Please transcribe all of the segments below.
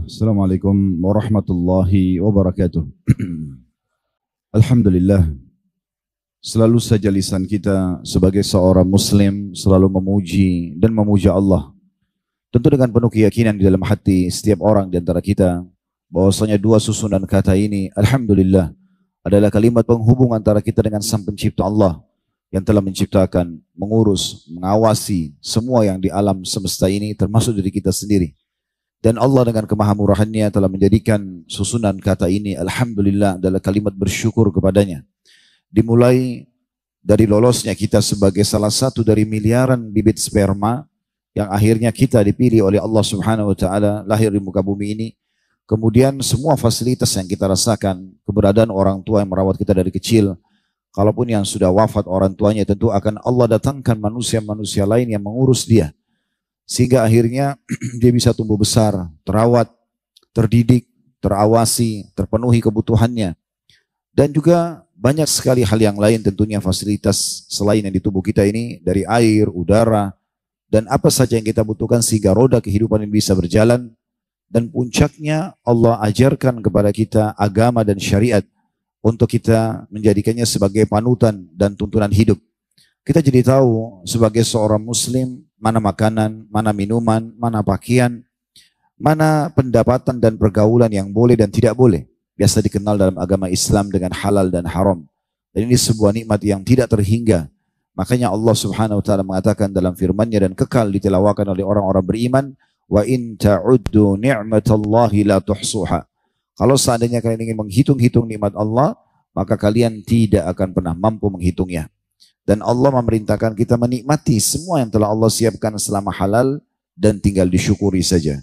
Assalamualaikum warahmatullahi wabarakatuh. Alhamdulillah, selalu saja lisan kita sebagai seorang muslim selalu memuji dan memuja Allah. Tentu dengan penuh keyakinan di dalam hati setiap orang di antara kita bahwasanya dua susunan kata ini, Alhamdulillah, adalah kalimat penghubung antara kita dengan Sang Pencipta Allah yang telah menciptakan, mengurus, mengawasi semua yang di alam semesta ini termasuk diri kita sendiri. Dan Allah dengan kemahamurahannya telah menjadikan susunan kata ini, Alhamdulillah, adalah kalimat bersyukur kepadanya. Dimulai dari lolosnya kita sebagai salah satu dari miliaran bibit sperma yang akhirnya kita dipilih oleh Allah Subhanahu wa taala lahir di muka bumi ini. Kemudian semua fasilitas yang kita rasakan, keberadaan orang tua yang merawat kita dari kecil, kalaupun yang sudah wafat orang tuanya, tentu akan Allah datangkan manusia-manusia lain yang mengurus dia. Sehingga akhirnya dia bisa tumbuh besar, terawat, terdidik, terawasi, terpenuhi kebutuhannya. Dan juga banyak sekali hal yang lain tentunya fasilitas selain yang di tubuh kita ini, dari air, udara, dan apa saja yang kita butuhkan sehingga roda kehidupan ini bisa berjalan. Dan puncaknya Allah ajarkan kepada kita agama dan syariat untuk kita menjadikannya sebagai panutan dan tuntunan hidup. Kita jadi tahu sebagai seorang muslim mana makanan, mana minuman, mana pakaian, mana pendapatan dan pergaulan yang boleh dan tidak boleh. Biasa dikenal dalam agama Islam dengan halal dan haram. Dan ini sebuah nikmat yang tidak terhingga. Makanya Allah Subhanahu wa taala mengatakan dalam firman-Nya dan kekal ditelawakan oleh orang-orang beriman, wa in ta'uddu ni'matallahi la tuhsuha. Kalau seandainya kalian ingin menghitung-hitung nikmat Allah, maka kalian tidak akan pernah mampu menghitungnya. Dan Allah memerintahkan kita menikmati semua yang telah Allah siapkan selama halal dan tinggal disyukuri saja.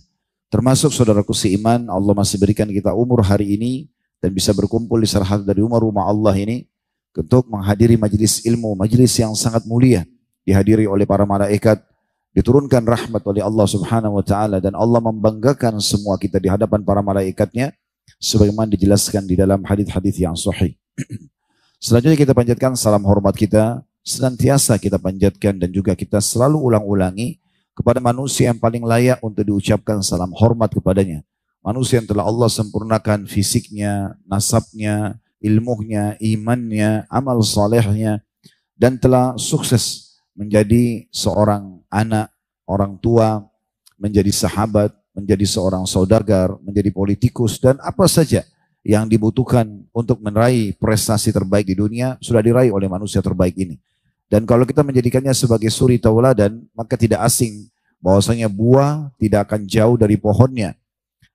Termasuk saudaraku seiman, Allah masih berikan kita umur hari ini dan bisa berkumpul di salah satu dari rumah Allah ini untuk menghadiri majelis ilmu, majelis yang sangat mulia, dihadiri oleh para malaikat, diturunkan rahmat oleh Allah Subhanahu wa taala, dan Allah membanggakan semua kita di hadapan para malaikatnya sebagaimana dijelaskan di dalam hadis-hadis yang sahih. Selanjutnya kita panjatkan salam hormat kita, senantiasa kita panjatkan dan juga kita selalu ulang-ulangi kepada manusia yang paling layak untuk diucapkan salam hormat kepadanya. Manusia yang telah Allah sempurnakan fisiknya, nasabnya, ilmunya, imannya, amal salehnya, dan telah sukses menjadi seorang anak, orang tua, menjadi sahabat, menjadi seorang saudagar, menjadi politikus, dan apa saja yang dibutuhkan untuk meraih prestasi terbaik di dunia sudah diraih oleh manusia terbaik ini. Dan kalau kita menjadikannya sebagai suri tauladan, maka tidak asing bahwasanya buah tidak akan jauh dari pohonnya.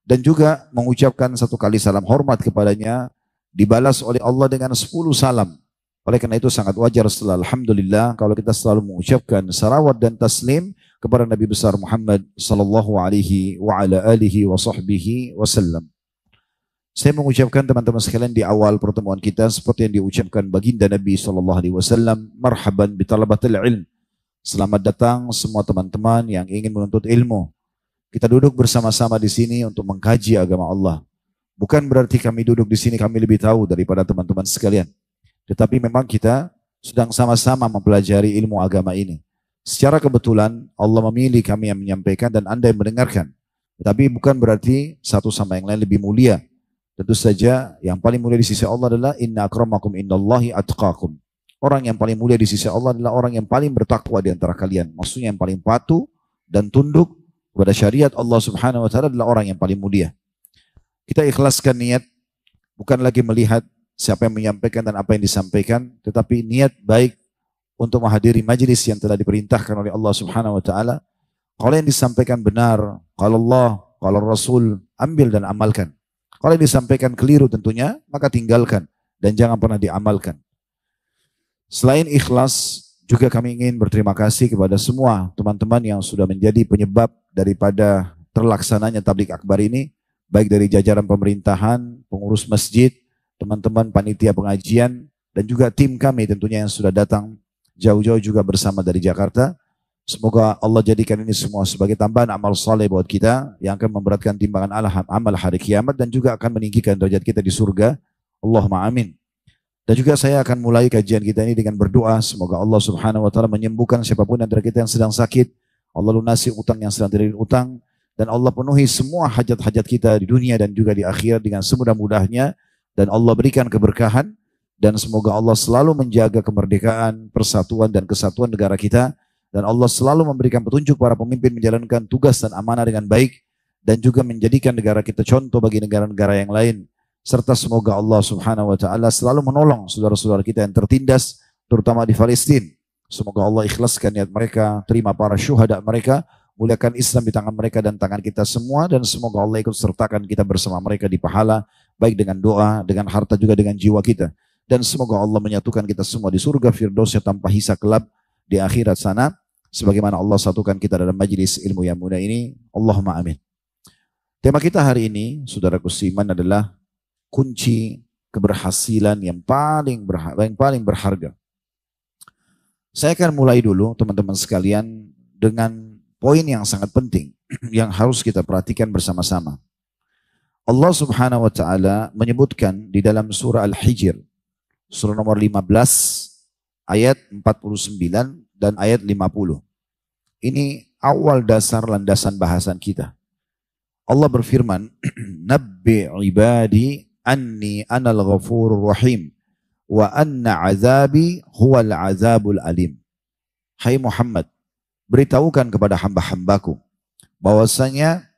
Dan juga mengucapkan satu kali salam hormat kepadanya dibalas oleh Allah dengan 10 salam. Oleh karena itu sangat wajar setelah Alhamdulillah kalau kita selalu mengucapkan salawat dan taslim kepada Nabi besar Muhammad sallallahu alaihi wa ala alihi wa sahbihi wasallam. Saya mengucapkan teman-teman sekalian di awal pertemuan kita seperti yang diucapkan baginda Nabi SAW, marhaban bitalabatil ilm. Selamat datang semua teman-teman yang ingin menuntut ilmu. Kita duduk bersama-sama di sini untuk mengkaji agama Allah. Bukan berarti kami duduk di sini kami lebih tahu daripada teman-teman sekalian. Tetapi memang kita sedang sama-sama mempelajari ilmu agama ini. Secara kebetulan Allah memilih kami yang menyampaikan dan Anda yang mendengarkan. Tetapi bukan berarti satu sama yang lain lebih mulia. Tentu saja yang paling mulia di sisi Allah adalah inna akramakum indallahi atqakum. Orang yang paling mulia di sisi Allah adalah orang yang paling bertakwa di antara kalian. Maksudnya yang paling patuh dan tunduk kepada syariat Allah Subhanahu wa taala adalah orang yang paling mulia. Kita ikhlaskan niat, bukan lagi melihat siapa yang menyampaikan dan apa yang disampaikan, tetapi niat baik untuk menghadiri majelis yang telah diperintahkan oleh Allah Subhanahu wa taala. Kalau yang disampaikan benar, kalau Allah, kalau Rasul, ambil dan amalkan. Kalau yang disampaikan keliru tentunya, maka tinggalkan dan jangan pernah diamalkan. Selain ikhlas, juga kami ingin berterima kasih kepada semua teman-teman yang sudah menjadi penyebab daripada terlaksananya tabligh akbar ini, baik dari jajaran pemerintahan, pengurus masjid, teman-teman panitia pengajian, dan juga tim kami tentunya yang sudah datang jauh-jauh juga bersama dari Jakarta. Semoga Allah jadikan ini semua sebagai tambahan amal saleh buat kita yang akan memberatkan timbangan amal hari kiamat dan juga akan meninggikan derajat kita di surga. Allahumma amin. Dan juga saya akan mulai kajian kita ini dengan berdoa. Semoga Allah Subhanahu wa taala menyembuhkan siapapun antara kita yang sedang sakit. Allah lunasi utang yang sedang terlilit utang. dan Allah penuhi semua hajat-hajat kita di dunia dan juga di akhirat dengan semudah-mudahnya, dan Allah berikan keberkahan, dan semoga Allah selalu menjaga kemerdekaan, persatuan dan kesatuan negara kita, dan Allah selalu memberikan petunjuk para pemimpin menjalankan tugas dan amanah dengan baik, dan juga menjadikan negara kita contoh bagi negara-negara yang lain, serta semoga Allah Subhanahu wa taala selalu menolong saudara-saudara kita yang tertindas, terutama di Palestina. Semoga Allah ikhlaskan niat mereka, terima para syuhada mereka, muliakan Islam di tangan mereka dan tangan kita semua, dan semoga Allah ikut sertakan kita bersama mereka di pahala, baik dengan doa, dengan harta, juga dengan jiwa kita. Dan semoga Allah menyatukan kita semua di surga Firdausnya tanpa hisab kelab di akhirat sana, sebagaimana Allah satukan kita dalam majlis ilmu yang mulia ini. Allahumma amin. Tema kita hari ini, saudaraku seiman, adalah kunci keberhasilan yang paling berharga. Saya akan mulai dulu teman-teman sekalian dengan poin yang sangat penting yang harus kita perhatikan bersama-sama. Allah Subhanahu wa taala menyebutkan di dalam surah Al-Hijr, surah nomor 15 ayat 49 dan ayat 50. Ini awal dasar landasan bahasan kita. Allah berfirman, "Nabbi ibadi anni anal ghafurur rahim wa anna azabi huwal azabul alim." Hai Muhammad, beritahukan kepada hamba-hambaku bahwasanya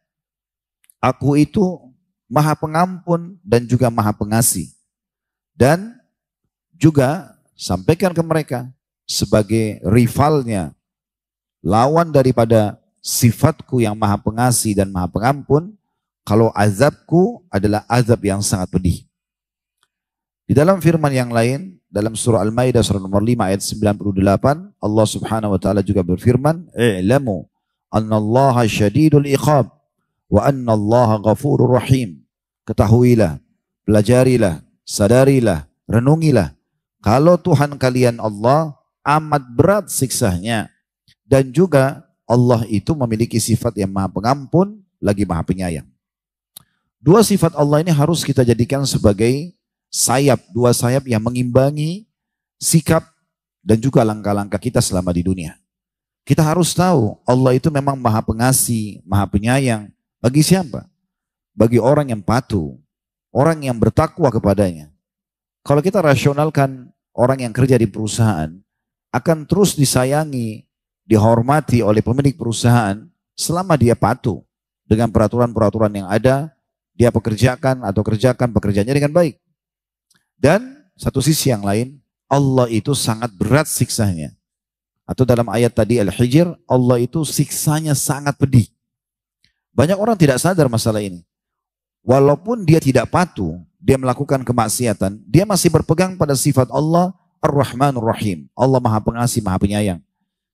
aku itu Maha Pengampun dan juga Maha Pengasih. Dan juga sampaikan ke mereka sebagai rivalnya, lawan daripada sifatku yang Maha Pengasih dan Maha Pengampun, kalau azabku adalah azab yang sangat pedih. Di dalam firman yang lain, dalam surah Al-Maidah surah nomor 5 ayat 98, Allah Subhanahu wa taala juga berfirman, "I'lamu annallaha syadidul iqab wa annallaha ghafurur rahim." Ketahuilah, pelajarilah, sadarilah, renungilah, kalau Tuhan kalian Allah amat berat siksanya, dan juga Allah itu memiliki sifat yang Maha Pengampun lagi Maha Penyayang. Dua sifat Allah ini harus kita jadikan sebagai sayap, dua sayap yang mengimbangi sikap dan juga langkah-langkah kita selama di dunia. Kita harus tahu Allah itu memang Maha Pengasih, Maha Penyayang. Bagi siapa? Bagi orang yang patuh, orang yang bertakwa kepadanya. Kalau kita rasionalkan, orang yang kerja di perusahaan akan terus disayangi, dihormati oleh pemilik perusahaan selama dia patuh dengan peraturan-peraturan yang ada, dia kerjakan pekerjaannya dengan baik. Dan satu sisi yang lain, Allah itu sangat berat siksanya. Atau dalam ayat tadi Al-Hijr, Allah itu siksanya sangat pedih. Banyak orang tidak sadar masalah ini. Walaupun dia tidak patuh, dia melakukan kemaksiatan, dia masih berpegang pada sifat Allah Ar-Rahmanur Rahim. Allah Maha Pengasih, Maha Penyayang.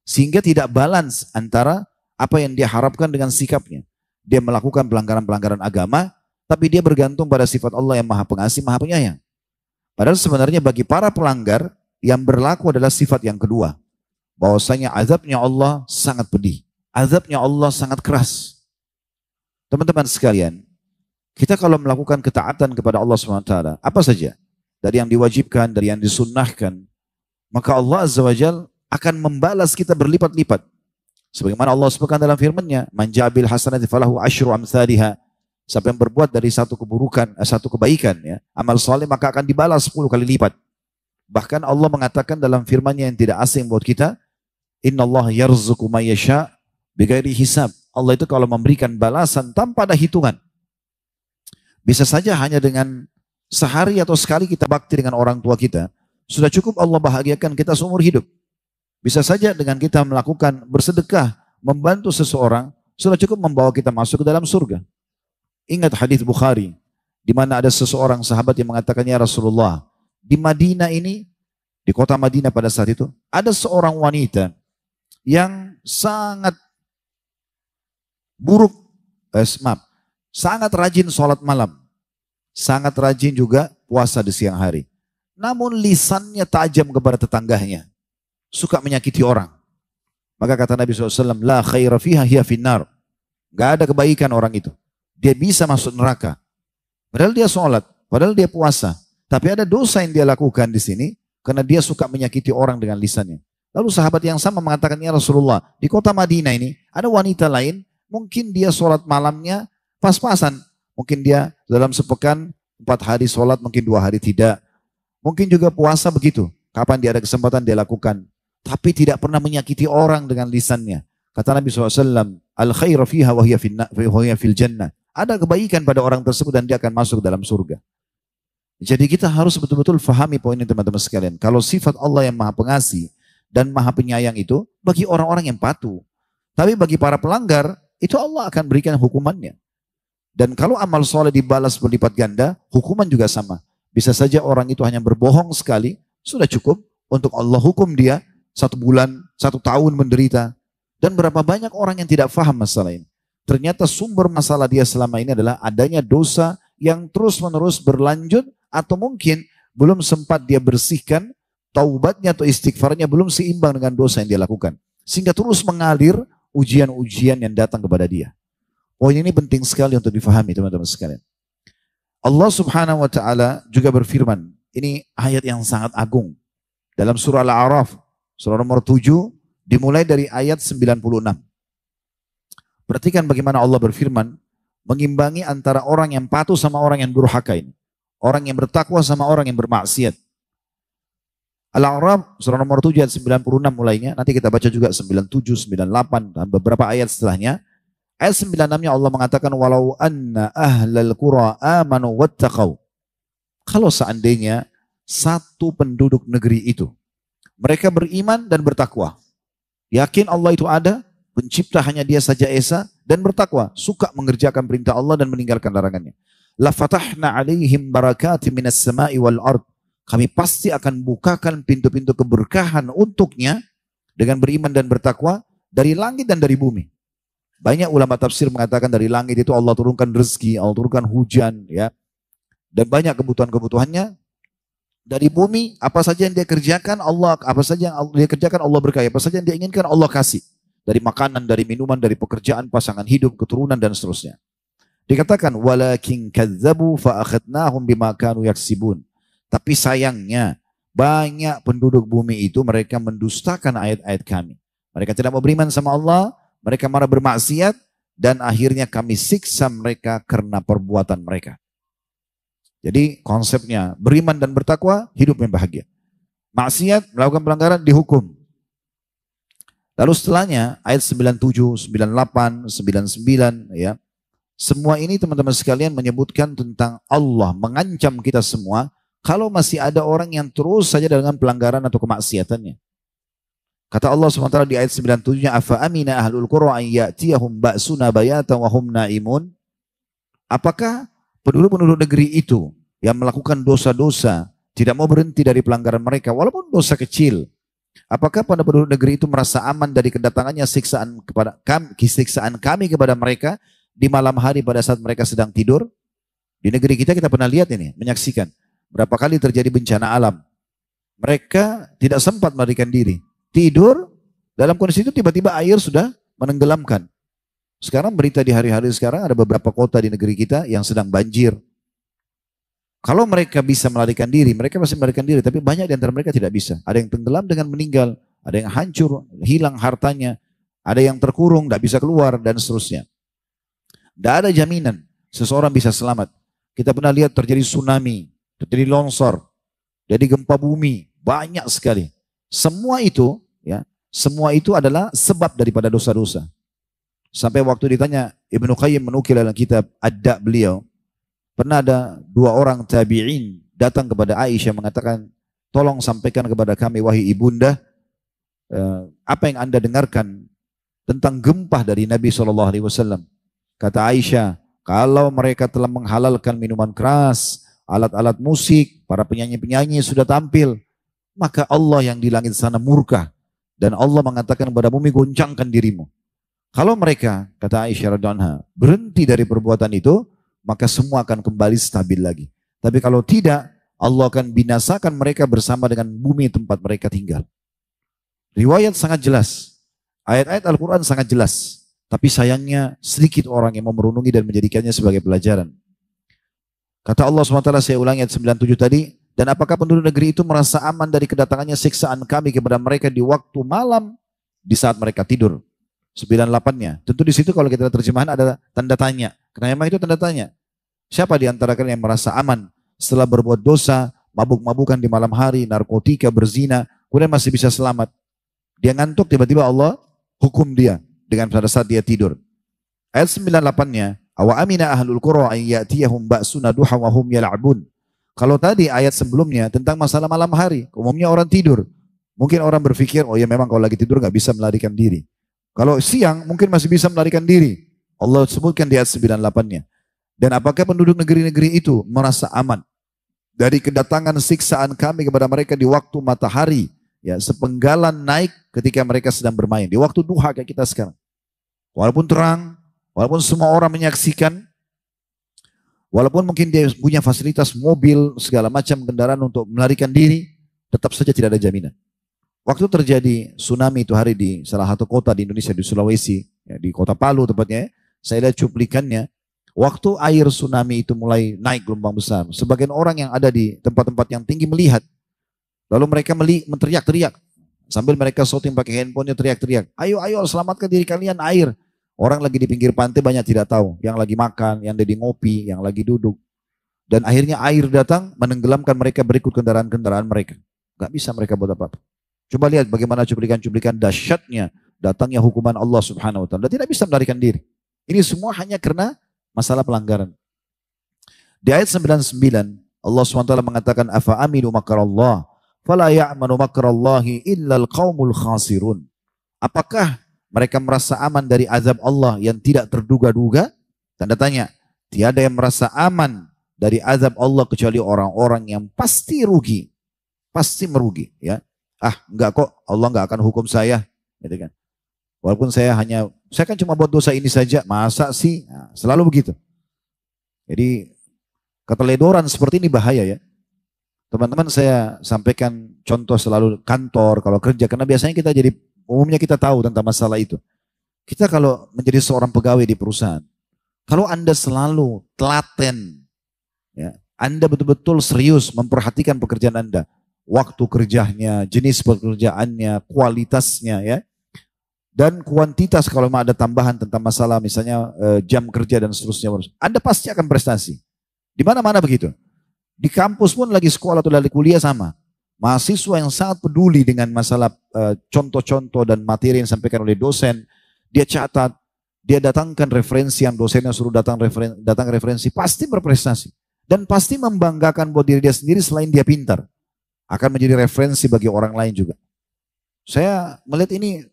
Sehingga tidak balance antara apa yang dia harapkan dengan sikapnya. Dia melakukan pelanggaran-pelanggaran agama, tapi dia bergantung pada sifat Allah yang Maha Pengasih, Maha Penyayang. Padahal sebenarnya bagi para pelanggar yang berlaku adalah sifat yang kedua. Bahwasanya azabnya Allah sangat pedih. Azabnya Allah sangat keras. Teman-teman sekalian, kita kalau melakukan ketaatan kepada Allah SWT, apa saja, dari yang diwajibkan, dari yang disunnahkan, maka Allah Azza wa Jal akan membalas kita berlipat-lipat. Sebagaimana Allah sebutkan dalam firman-Nya, "Man ja'abil hasanati falahu asyru amsalihha." Siapa yang berbuat dari satu keburukan, satu kebaikan, ya, amal soleh, maka akan dibalas 10 kali lipat. Bahkan Allah mengatakan dalam firman-Nya yang tidak asing buat kita, "Innallaha yarzuqu may yasha' bighairi hisab." Allah itu kalau memberikan balasan tanpa ada hitungan. Bisa saja hanya dengan sehari atau sekali kita bakti dengan orang tua kita, sudah cukup Allah bahagiakan kita seumur hidup. Bisa saja dengan kita melakukan bersedekah, membantu seseorang, sudah cukup membawa kita masuk ke dalam surga. Ingat hadis Bukhari, di mana ada seseorang sahabat yang mengatakan, "Ya Rasulullah, di Madinah ini, di kota Madinah pada saat itu, ada seorang wanita yang sangat buruk, sangat rajin sholat malam, sangat rajin juga puasa di siang hari. Namun lisannya tajam kepada tetangganya, suka menyakiti orang." Maka kata Nabi SAW, "La khaira fiha hiya finnar." Gak ada kebaikan orang itu. Dia bisa masuk neraka. Padahal dia sholat, padahal dia puasa. Tapi ada dosa yang dia lakukan di sini karena dia suka menyakiti orang dengan lisannya. Lalu sahabat yang sama mengatakan, "Ya Rasulullah, di kota Madinah ini ada wanita lain Mungkin dia sholat malamnya pas-pasan. Mungkin dia dalam sepekan 4 hari sholat, mungkin 2 hari tidak. Mungkin juga puasa begitu. Kapan dia ada kesempatan dia lakukan. Tapi tidak pernah menyakiti orang dengan lisannya. Kata Nabi SAW, al-khair fiha wa hiya fil jannah. Ada kebaikan pada orang tersebut dan dia akan masuk dalam surga. Jadi kita harus betul-betul fahami poin ini teman-teman sekalian. Kalau sifat Allah yang maha pengasih dan maha penyayang itu bagi orang-orang yang patuh. Tapi bagi para pelanggar, itu Allah akan berikan hukumannya. Dan kalau amal soleh dibalas berlipat ganda, hukuman juga sama. Bisa saja orang itu hanya berbohong sekali, sudah cukup untuk Allah hukum dia 1 bulan, 1 tahun menderita. Dan berapa banyak orang yang tidak faham masalah ini. Ternyata sumber masalah dia selama ini adalah adanya dosa yang terus-menerus berlanjut atau mungkin belum sempat dia bersihkan, taubatnya atau istighfarnya belum seimbang dengan dosa yang dia lakukan. Sehingga terus mengalir ujian-ujian yang datang kepada dia. Poin ini penting sekali untuk difahami teman-teman sekalian. Allah Subhanahu wa taala juga berfirman, ini ayat yang sangat agung. Dalam surah Al-A'raf, surah nomor 7, dimulai dari ayat 96. Perhatikan bagaimana Allah berfirman, mengimbangi antara orang yang patuh sama orang yang durhaka ini. Orang yang bertakwa sama orang yang bermaksiat. Al-A'raf, surah nomor 7 ayat 96 mulainya. Nanti kita baca juga 97, 98 dan beberapa ayat setelahnya. Ayat 96-nya Allah mengatakan walau anna ahlal qura amanu wattaqau. Kalau seandainya satu penduduk negeri itu mereka beriman dan bertakwa. Yakin Allah itu ada, pencipta hanya dia saja esa dan bertakwa, suka mengerjakan perintah Allah dan meninggalkan larangannya. La fatahna alaihim barakatim minas sama'i wal ard. Kami pasti akan bukakan pintu-pintu keberkahan untuknya dengan beriman dan bertakwa dari langit dan dari bumi. Banyak ulama tafsir mengatakan dari langit itu Allah turunkan rezeki, Allah turunkan hujan, ya, dan banyak kebutuhan-kebutuhannya. Dari bumi apa saja yang dia kerjakan Allah, apa saja yang dia kerjakan Allah berkahi, apa saja yang dia inginkan Allah kasih. Dari makanan, dari minuman, dari pekerjaan, pasangan hidup, keturunan dan seterusnya. Dikatakan walakin kadzabu fa akhadnahum bima kanu yaksibun. Tapi sayangnya banyak penduduk bumi itu mereka mendustakan ayat-ayat kami. Mereka tidak mau beriman sama Allah, mereka marah bermaksiat dan akhirnya kami siksa mereka karena perbuatan mereka. Jadi konsepnya beriman dan bertakwa hidup yang bahagia. Maksiat, melakukan pelanggaran dihukum. Lalu setelahnya ayat 97, 98, 99 ya. Semua ini teman-teman sekalian menyebutkan tentang Allah mengancam kita semua kalau masih ada orang yang terus saja dengan pelanggaran atau kemaksiatannya. Kata Allah SWT di ayat 97-nya, afa amina ahlul qura an ya'tiyahum ba'suna bayatan wa hum naimun. Apakah penduduk-penduduk negeri itu yang melakukan dosa-dosa tidak mau berhenti dari pelanggaran mereka walaupun dosa kecil? Apakah pada penduduk negeri itu merasa aman dari kedatangannya siksaan kami kepada mereka di malam hari pada saat mereka sedang tidur? Di negeri kita pernah lihat ini, menyaksikan berapa kali terjadi bencana alam. Mereka tidak sempat melarikan diri. Tidur, dalam kondisi itu tiba-tiba air sudah menenggelamkan. Sekarang berita di hari-hari sekarang ada beberapa kota di negeri kita yang sedang banjir. Kalau mereka bisa melarikan diri, mereka masih melarikan diri. Tapi banyak di antara mereka tidak bisa. Ada yang tenggelam dengan meninggal. Ada yang hancur, hilang hartanya. Ada yang terkurung, tidak bisa keluar, dan seterusnya. Tidak ada jaminan seseorang bisa selamat. Kita pernah lihat terjadi tsunami, terjadi longsor, jadi gempa bumi, banyak sekali. Semua itu, ya, semua itu adalah sebab daripada dosa-dosa. Sampai waktu ditanya, Ibnu Qayyim menukil dalam kitab Ad-Da' beliau, pernah ada 2 orang tabi'in datang kepada Aisyah mengatakan, tolong sampaikan kepada kami wahai ibunda, apa yang anda dengarkan tentang gempa dari Nabi SAW. Kata Aisyah, kalau mereka telah menghalalkan minuman keras, alat-alat musik, para penyanyi-penyanyi sudah tampil, maka Allah yang di langit sana murka. Dan Allah mengatakan kepada bumi, goncangkan dirimu. Kalau mereka, kata Aisyah radhiyallahu anha, berhenti dari perbuatan itu, maka semua akan kembali stabil lagi. Tapi kalau tidak, Allah akan binasakan mereka bersama dengan bumi tempat mereka tinggal. Riwayat sangat jelas. Ayat-ayat Al-Quran sangat jelas. Tapi sayangnya sedikit orang yang mau merenungi dan menjadikannya sebagai pelajaran. Kata Allah SWT, saya ulangi ayat 97 tadi, dan apakah penduduk negeri itu merasa aman dari kedatangannya siksaan kami kepada mereka di waktu malam, di saat mereka tidur? 98-nya. Tentu di situ kalau kita terjemahan ada tanda tanya. Karena memang itu tanda tanya. Siapa di antara kalian yang merasa aman setelah berbuat dosa, mabuk-mabukan di malam hari, narkotika, berzina, kemudian masih bisa selamat? Dia ngantuk, tiba-tiba Allah hukum dia dengan pada saat dia tidur. Ayat 98-nya, awa amina ahlul qura an ya'tiyahum ba'suna duha wa hum yal'abun. Kalau tadi ayat sebelumnya tentang masalah malam hari, umumnya orang tidur. Mungkin orang berpikir, oh ya memang kalau lagi tidur nggak bisa melarikan diri. Kalau siang mungkin masih bisa melarikan diri. Allah sebutkan di ayat 98-nya. Dan apakah penduduk negeri-negeri itu merasa aman dari kedatangan siksaan kami kepada mereka di waktu matahari, ya, sepenggalan naik ketika mereka sedang bermain, di waktu duha kayak kita sekarang. Walaupun terang, walaupun semua orang menyaksikan, walaupun mungkin dia punya fasilitas mobil, segala macam kendaraan untuk melarikan diri, tetap saja tidak ada jaminan. Waktu terjadi tsunami itu hari di salah satu kota di Indonesia, di Sulawesi, ya, di kota Palu tepatnya, saya lihat cuplikannya. Waktu air tsunami itu mulai naik gelombang besar, sebagian orang yang ada di tempat-tempat yang tinggi melihat. Lalu mereka teriak-teriak. Sambil mereka shooting pakai handphonenya teriak-teriak. Ayo, ayo selamatkan diri kalian air. Orang lagi di pinggir pantai banyak tidak tahu. Yang lagi makan, yang lagi ngopi, yang lagi duduk. Dan akhirnya air datang menenggelamkan mereka berikut kendaraan-kendaraan mereka. Gak bisa mereka buat apa-apa. Coba lihat bagaimana cuplikan-cuplikan dahsyatnya datangnya hukuman Allah Subhanahu wa taala. Dan tidak bisa melarikan diri. Ini semua hanya karena masalah pelanggaran. Di ayat 99 Allah SWT mengatakan afa aminu makarallah fala ya'manu makarallahi illal qaumul khasirun. Apakah mereka merasa aman dari azab Allah yang tidak terduga-duga? Tanda tanya. Tiada yang merasa aman dari azab Allah kecuali orang-orang yang pasti rugi. Pasti merugi, ya. Enggak kok, Allah enggak akan hukum saya, gitu kan. Walaupun saya kan cuma buat dosa ini saja, masa sih? Nah, selalu begitu. Jadi keteledoran seperti ini bahaya ya. Teman-teman saya sampaikan contoh selalu kantor, kalau kerja, karena biasanya umumnya kita tahu tentang masalah itu. Kita kalau menjadi seorang pegawai di perusahaan, kalau Anda selalu telaten, ya, Anda betul-betul serius memperhatikan pekerjaan Anda, waktu kerjanya, jenis pekerjaannya, kualitasnya, ya. Dan kuantitas kalau memang ada tambahan tentang masalah misalnya jam kerja dan seterusnya. Anda pasti akan prestasi. Di mana-mana begitu. Di kampus pun lagi sekolah atau lagi kuliah sama. Mahasiswa yang sangat peduli dengan masalah contoh-contoh dan materi yang disampaikan oleh dosen. Dia catat, dia datangkan referensi yang dosennya suruh datang referensi. Pasti berprestasi. Dan pasti membanggakan buat diri dia sendiri selain dia pintar. Akan menjadi referensi bagi orang lain juga. Saya melihat ini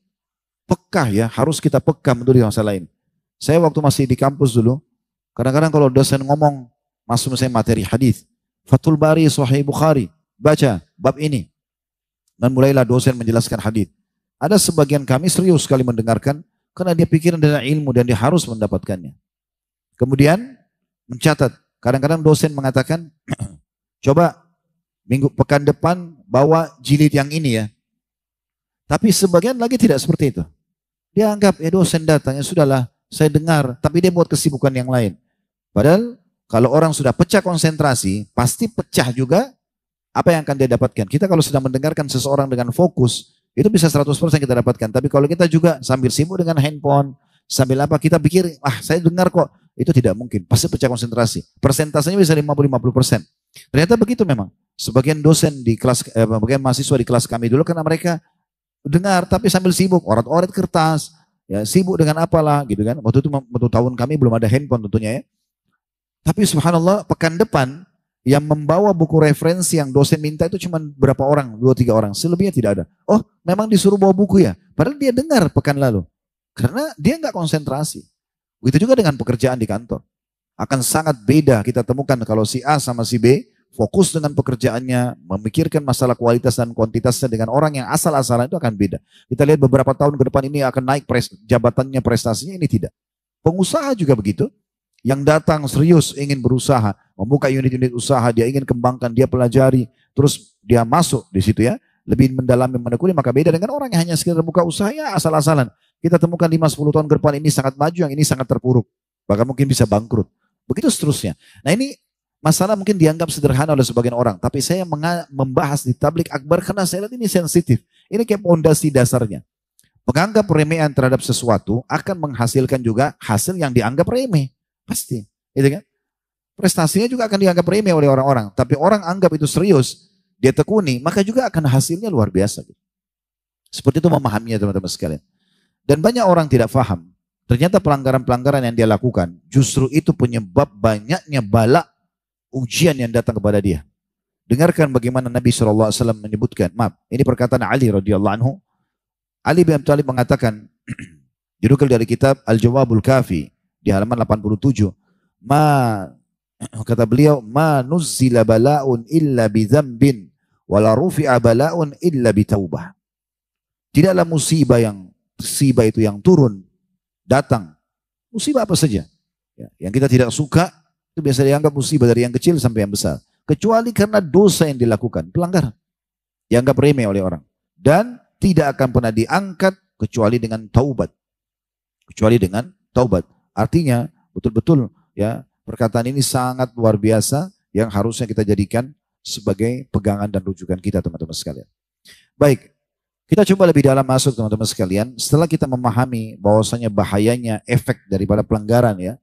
peka ya, harus kita peka menurut masalah ini. Saya waktu masih di kampus dulu, kadang-kadang kalau dosen ngomong, masuk misalnya materi hadis, Fathul Bari, Sahih Bukhari, baca bab ini. Dan mulailah dosen menjelaskan hadis. Ada sebagian kami serius sekali mendengarkan, karena dia pikiran adalah ilmu dan dia harus mendapatkannya. Kemudian mencatat, kadang-kadang dosen mengatakan, coba pekan depan bawa jilid yang ini ya. Tapi sebagian lagi tidak seperti itu. Dia anggap, dosen datang, ya sudahlah, saya dengar, tapi dia buat kesibukan yang lain. Padahal kalau orang sudah pecah konsentrasi, pasti pecah juga apa yang akan dia dapatkan. Kita kalau sedang mendengarkan seseorang dengan fokus, itu bisa 100% kita dapatkan. Tapi kalau kita juga sambil sibuk dengan handphone, sambil apa, kita pikir, saya dengar kok, itu tidak mungkin. Pasti pecah konsentrasi. Persentasenya bisa 50-50%. Ternyata begitu memang. Sebagian dosen di kelas, bagian mahasiswa di kelas kami dulu, karena mereka dengar tapi sambil sibuk, orat-orat kertas, ya sibuk dengan apalah gitu kan. Waktu itu tahun kami belum ada handphone tentunya ya. Tapi subhanallah pekan depan yang membawa buku referensi yang dosen minta itu cuma berapa orang, 2-3 orang, selebihnya tidak ada. Oh memang disuruh bawa buku ya, padahal dia dengar pekan lalu. Karena dia nggak konsentrasi. Begitu juga dengan pekerjaan di kantor. Akan sangat beda kita temukan kalau si A sama si B fokus dengan pekerjaannya, memikirkan masalah kualitas dan kuantitasnya dengan orang yang asal-asalan itu akan beda. Kita lihat beberapa tahun ke depan ini akan naik jabatannya, prestasinya, ini tidak. Pengusaha juga begitu, yang datang serius ingin berusaha, membuka unit-unit usaha, dia ingin kembangkan, dia pelajari, terus dia masuk di situ ya, lebih mendalami, menekuni, maka beda dengan orang yang hanya sekedar buka usaha ya asal-asalan. Kita temukan 5-10 tahun ke depan ini sangat maju, yang ini sangat terpuruk, bahkan mungkin bisa bangkrut. Begitu seterusnya. Nah ini masalah mungkin dianggap sederhana oleh sebagian orang, tapi saya membahas di tablik akbar karena saya lihat ini sensitif. Ini kayak pondasi dasarnya. Menganggap remehan terhadap sesuatu akan menghasilkan juga hasil yang dianggap remeh. Pasti. Gitu kan? Prestasinya juga akan dianggap remeh oleh orang-orang. Tapi orang anggap itu serius, dia tekuni, maka juga akan hasilnya luar biasa. Seperti itu memahaminya teman-teman sekalian. Dan banyak orang tidak paham. Ternyata pelanggaran-pelanggaran yang dia lakukan, justru itu penyebab banyaknya bala ujian yang datang kepada dia. Dengarkan bagaimana Nabi SAW menyebutkan, maaf, ini perkataan Ali radhiyallahu anhu. Ali bin Abi Thalib mengatakan, dinukil dari kitab Al-Jawabul Kafi di halaman 87, kata beliau, ma nuzzila bala'un illa bi dzambin wala rufi'a bala'un illa bi taubah. Tidaklah musibah itu yang turun datang, musibah apa saja ya, yang kita tidak suka itu biasa dianggap musibah dari yang kecil sampai yang besar, kecuali karena dosa yang dilakukan, pelanggaran, dianggap remeh oleh orang dan tidak akan pernah diangkat kecuali dengan taubat. Kecuali dengan taubat. Artinya betul-betul ya perkataan ini sangat luar biasa yang harusnya kita jadikan sebagai pegangan dan rujukan kita teman-teman sekalian. Baik, kita coba lebih dalam masuk teman-teman sekalian. Setelah kita memahami bahwasanya bahayanya efek daripada pelanggaran ya.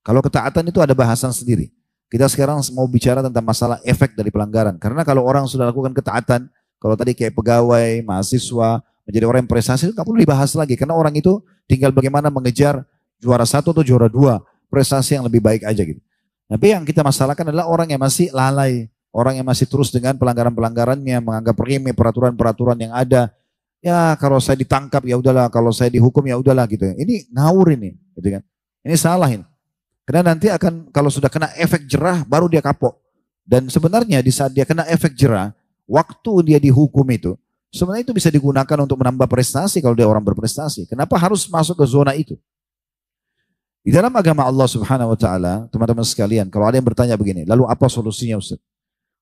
Kalau ketaatan itu ada bahasan sendiri. Kita sekarang mau bicara tentang masalah efek dari pelanggaran. Karena kalau orang sudah lakukan ketaatan, kalau tadi kayak pegawai, mahasiswa, menjadi orang yang prestasi, itu nggak perlu dibahas lagi. Karena orang itu tinggal bagaimana mengejar juara 1 atau juara 2, prestasi yang lebih baik aja gitu. Tapi yang kita masalahkan adalah orang yang masih lalai, orang yang masih terus dengan pelanggaran-pelanggarannya, menganggap remeh peraturan-peraturan yang ada. Ya kalau saya ditangkap ya udahlah, kalau saya dihukum ya udahlah gitu. Ini ngawur ini, gitu kan? Ini salah ini. Karena nanti akan kalau sudah kena efek jerah baru dia kapok. Dan sebenarnya di saat dia kena efek jerah, waktu dia dihukum itu, sebenarnya itu bisa digunakan untuk menambah prestasi kalau dia orang berprestasi. Kenapa harus masuk ke zona itu? Di dalam agama Allah Subhanahu wa taala, teman-teman sekalian, kalau ada yang bertanya begini, lalu apa solusinya Ustaz?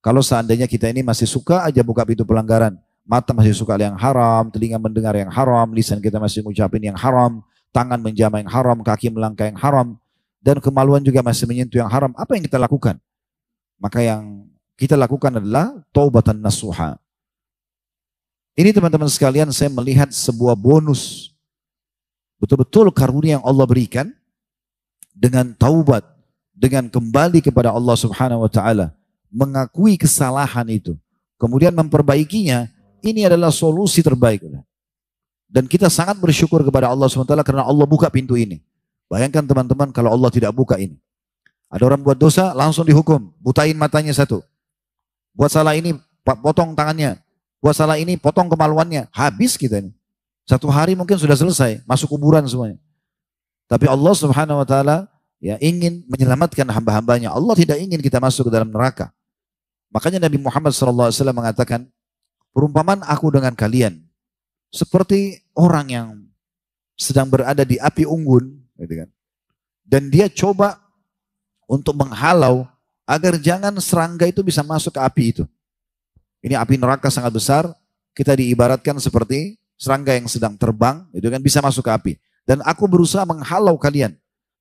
Kalau seandainya kita ini masih suka aja buka pintu pelanggaran, mata masih suka yang haram, telinga mendengar yang haram, lisan kita masih mengucapin yang haram, tangan menjamah yang haram, kaki melangkah yang haram, dan kemaluan juga masih menyentuh yang haram, apa yang kita lakukan? Maka yang kita lakukan adalah taubatan nasuha. Ini teman-teman sekalian saya melihat sebuah bonus. Betul-betul karunia yang Allah berikan dengan taubat, dengan kembali kepada Allah Subhanahu wa taala, mengakui kesalahan itu, kemudian memperbaikinya, ini adalah solusi terbaik. Dan kita sangat bersyukur kepada Allah Subhanahu wa taala karena Allah buka pintu ini. Bayangkan teman-teman kalau Allah tidak buka ini. Ada orang buat dosa langsung dihukum, butain matanya satu. Buat salah ini, potong tangannya. Buat salah ini, potong kemaluannya. Habis kita ini. Satu hari mungkin sudah selesai, masuk kuburan semuanya. Tapi Allah Subhanahu wa taala ya ingin menyelamatkan hamba-hambanya. Allah tidak ingin kita masuk ke dalam neraka. Makanya Nabi Muhammad SAW mengatakan, perumpamaan aku dengan kalian seperti orang yang sedang berada di api unggun, gitu kan. Dan dia coba untuk menghalau agar jangan serangga itu bisa masuk ke api itu. Ini api neraka sangat besar, kita diibaratkan seperti serangga yang sedang terbang, itu kan bisa masuk ke api. Dan aku berusaha menghalau kalian,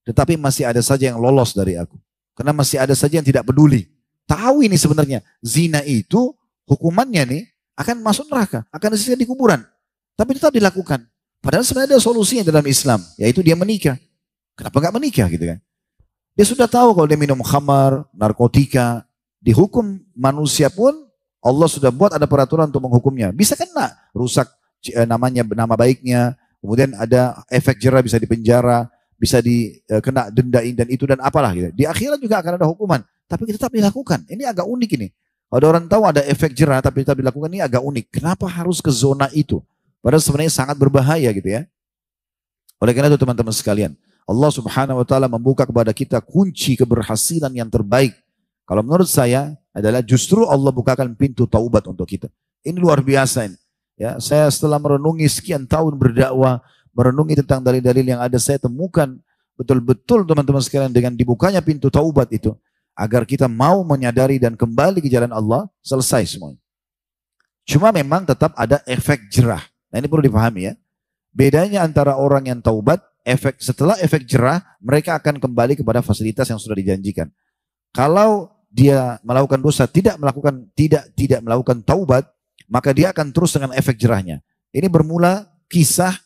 tetapi masih ada saja yang lolos dari aku. Karena masih ada saja yang tidak peduli. Tahu ini sebenarnya, zina itu hukumannya nih akan masuk neraka, akan disiksa di kuburan. Tapi tetap dilakukan. Padahal sebenarnya ada solusinya dalam Islam, yaitu dia menikah. Kenapa nggak menikah gitu kan? Dia sudah tahu kalau dia minum khamar, narkotika, dihukum manusia pun Allah sudah buat ada peraturan untuk menghukumnya. Bisa kena rusak namanya, nama baiknya, kemudian ada efek jerah, bisa dipenjara, bisa dikena denda dan itu dan apalah gitu. Di akhirat juga akan ada hukuman, tapi kita tetap dilakukan. Ini agak unik ini. Ada orang tahu ada efek jerah tapi tetap dilakukan, ini agak unik. Kenapa harus ke zona itu? Padahal sebenarnya sangat berbahaya gitu ya. Oleh karena itu teman-teman sekalian, Allah Subhanahu wa taala membuka kepada kita kunci keberhasilan yang terbaik. Kalau menurut saya adalah justru Allah bukakan pintu taubat untuk kita. Ini luar biasa ini. Ya, saya setelah merenungi sekian tahun berdakwah, merenungi tentang dalil-dalil yang ada, saya temukan betul-betul teman-teman sekalian dengan dibukanya pintu taubat itu, agar kita mau menyadari dan kembali ke jalan Allah, selesai semuanya. Cuma memang tetap ada efek jerah. Nah ini perlu dipahami ya. Bedanya antara orang yang taubat, setelah efek jerah, mereka akan kembali kepada fasilitas yang sudah dijanjikan. Kalau dia melakukan dosa, tidak melakukan taubat, maka dia akan terus dengan efek jerahnya. Ini bermula kisah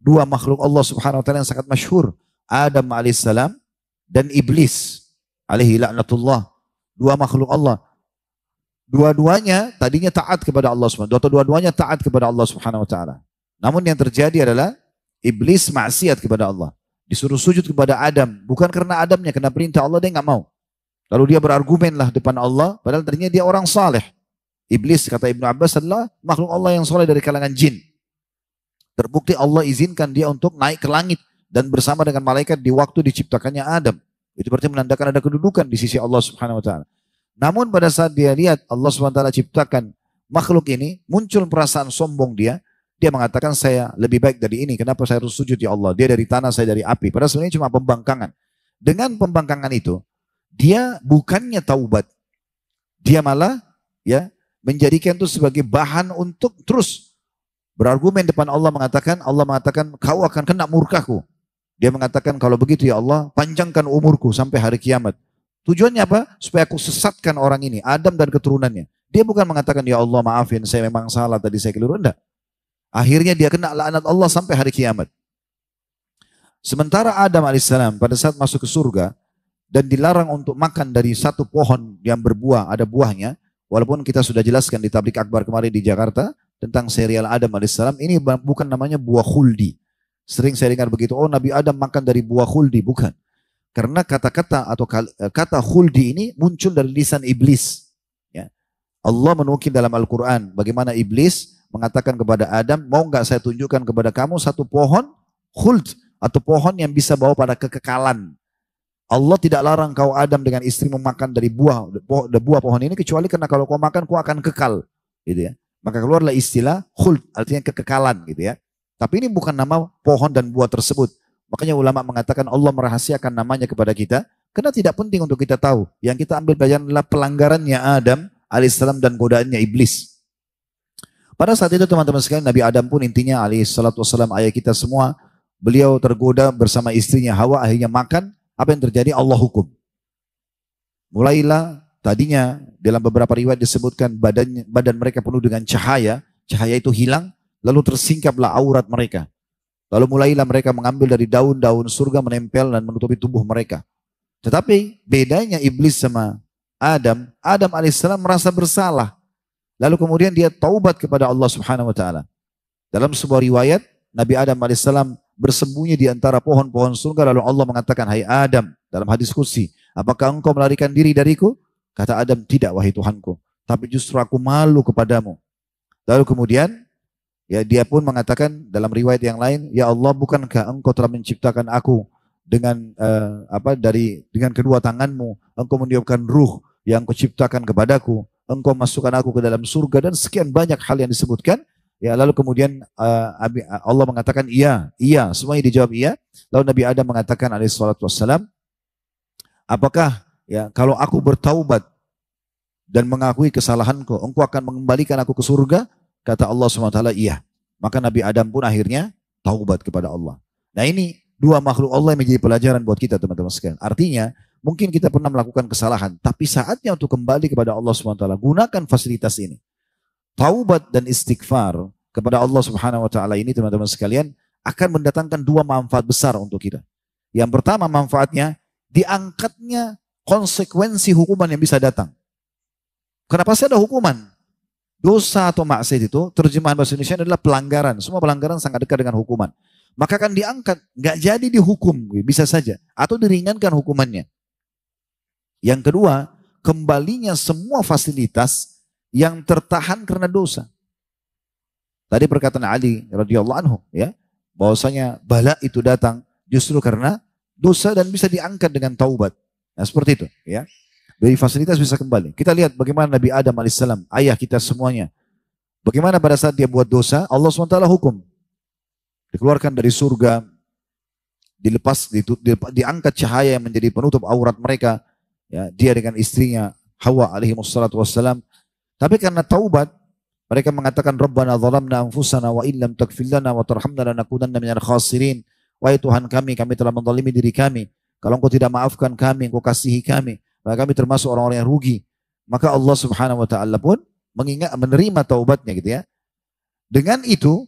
dua makhluk Allah Subhanahu wa taala yang sangat masyhur, Adam alaihissalam dan iblis alaihi laknatullah. Dua makhluk Allah. Dua-duanya tadinya taat kepada Allah Subhanahu wa taala. Dua-duanya taat kepada Allah Subhanahu wa taala. Namun yang terjadi adalah iblis maksiat kepada Allah. Disuruh sujud kepada Adam, bukan karena Adamnya kena perintah Allah, dia nggak mau. Lalu dia berargumen lah depan Allah, padahal ternyata dia orang saleh. Iblis kata Ibnu Abbas adalah makhluk Allah yang soleh dari kalangan jin. Terbukti Allah izinkan dia untuk naik ke langit dan bersama dengan malaikat di waktu diciptakannya Adam. Itu berarti menandakan ada kedudukan di sisi Allah Subhanahu wa taala. Namun pada saat dia lihat Allah Subhanahu wa taala ciptakan makhluk ini, muncul perasaan sombong dia. Dia mengatakan saya lebih baik dari ini. Kenapa saya harus sujud ya Allah? Dia dari tanah, saya dari api. Padahal sebenarnya cuma pembangkangan. Dengan pembangkangan itu, dia bukannya taubat. Dia malah ya menjadikan itu sebagai bahan untuk terus berargumen depan Allah mengatakan kau akan kena murkaku. Dia mengatakan kalau begitu ya Allah panjangkan umurku sampai hari kiamat. Tujuannya apa? Supaya aku sesatkan orang ini, Adam dan keturunannya. Dia bukan mengatakan ya Allah maafin saya memang salah tadi saya keliru. Enggak. Akhirnya dia kena laknat Allah sampai hari kiamat. Sementara Adam alaihissalam pada saat masuk ke surga dan dilarang untuk makan dari satu pohon yang berbuah, ada buahnya. Walaupun kita sudah jelaskan di tablik akbar kemarin di Jakarta tentang serial Adam alaihissalam, ini bukan namanya buah khuldi. Sering saya dengar begitu, oh Nabi Adam makan dari buah khuldi, bukan. Karena kata-kata atau kata khuldi ini muncul dari lisan iblis. Ya. Allah menukil dalam Al-Quran bagaimana iblis mengatakan kepada Adam, mau nggak saya tunjukkan kepada kamu satu pohon khuld atau pohon yang bisa bawa pada kekekalan. Allah tidak larang kau Adam dengan istrimu makan dari buah pohon ini kecuali karena kalau kau makan kau akan kekal, gitu ya. Maka keluarlah istilah khuld, artinya kekekalan, gitu ya. Tapi ini bukan nama pohon dan buah tersebut. Makanya ulama mengatakan Allah merahasiakan namanya kepada kita karena tidak penting untuk kita tahu. Yang kita ambil pelajaran adalah pelanggarannya Adam alaihissalam dan godaannya iblis. Pada saat itu teman-teman sekalian, Nabi Adam pun intinya alaihissalatu wassalam, ayah kita semua, beliau tergoda bersama istrinya Hawa, akhirnya makan. Apa yang terjadi? Allah hukum. Mulailah tadinya dalam beberapa riwayat disebutkan badan mereka penuh dengan cahaya itu hilang, lalu tersingkaplah aurat mereka. Lalu mulailah mereka mengambil dari daun-daun surga menempel dan menutupi tubuh mereka. Tetapi bedanya iblis sama Adam alaihissalam merasa bersalah. Lalu kemudian dia taubat kepada Allah Subhanahu wa taala. Dalam sebuah riwayat, Nabi Adam alaihissalam bersembunyi di antara pohon-pohon surga, lalu Allah mengatakan, "Hai Adam," dalam hadis kursi, "apakah engkau melarikan diri dariku?" Kata Adam, "Tidak wahai Tuhanku, tapi justru aku malu kepadamu." Lalu kemudian ya dia pun mengatakan dalam riwayat yang lain, "Ya Allah, bukankah engkau telah menciptakan aku dengan dengan kedua tanganmu, engkau meniupkan ruh yang engkau ciptakan kepadaku, engkau masukkan aku ke dalam surga," dan sekian banyak hal yang disebutkan. Ya, lalu kemudian Allah mengatakan iya, semuanya dijawab iya. Lalu Nabi Adam mengatakan alaihissalatu wassalam, "Apakah ya kalau aku bertaubat dan mengakui kesalahanku, engkau akan mengembalikan aku ke surga?" Kata Allah SWT, iya. Maka Nabi Adam pun akhirnya taubat kepada Allah. Nah, ini dua makhluk Allah yang menjadi pelajaran buat kita teman-teman sekalian. Artinya mungkin kita pernah melakukan kesalahan, tapi saatnya untuk kembali kepada Allah SWT. Gunakan fasilitas ini. Taubat dan istighfar kepada Allah Subhanahu wa taala ini teman-teman sekalian akan mendatangkan dua manfaat besar untuk kita. Yang pertama manfaatnya, diangkatnya konsekuensi hukuman yang bisa datang. Kenapa sih ada hukuman? Dosa atau maksiat itu terjemahan bahasa Indonesia adalah pelanggaran. Semua pelanggaran sangat dekat dengan hukuman. Maka akan diangkat, nggak jadi dihukum, bisa saja atau diringankan hukumannya. Yang kedua, kembalinya semua fasilitas yang tertahan karena dosa. Tadi perkataan Ali radhiyallahu anhu ya, bahwasanya bala itu datang justru karena dosa dan bisa diangkat dengan taubat. Nah, seperti itu ya. Dari fasilitas bisa kembali. Kita lihat bagaimana Nabi Adam alaihissalam, ayah kita semuanya. Bagaimana pada saat dia buat dosa, Allah SWT hukum. Dikeluarkan dari surga, diangkat cahaya yang menjadi penutup aurat mereka. Ya, dia dengan istrinya Hawa alaihi wassalam. Tapi karena taubat, mereka mengatakan Rabbana zalamna anfusana wa illam taghfir lana wa tarhamna lanakunanna minal khasirin. Wahai Tuhan kami telah menzalimi diri kami. Kalau Engkau tidak maafkan kami, Engkau kasihi kami, maka kami termasuk orang-orang yang rugi. Maka Allah Subhanahu wa taala pun menerima taubatnya gitu ya. Dengan itu,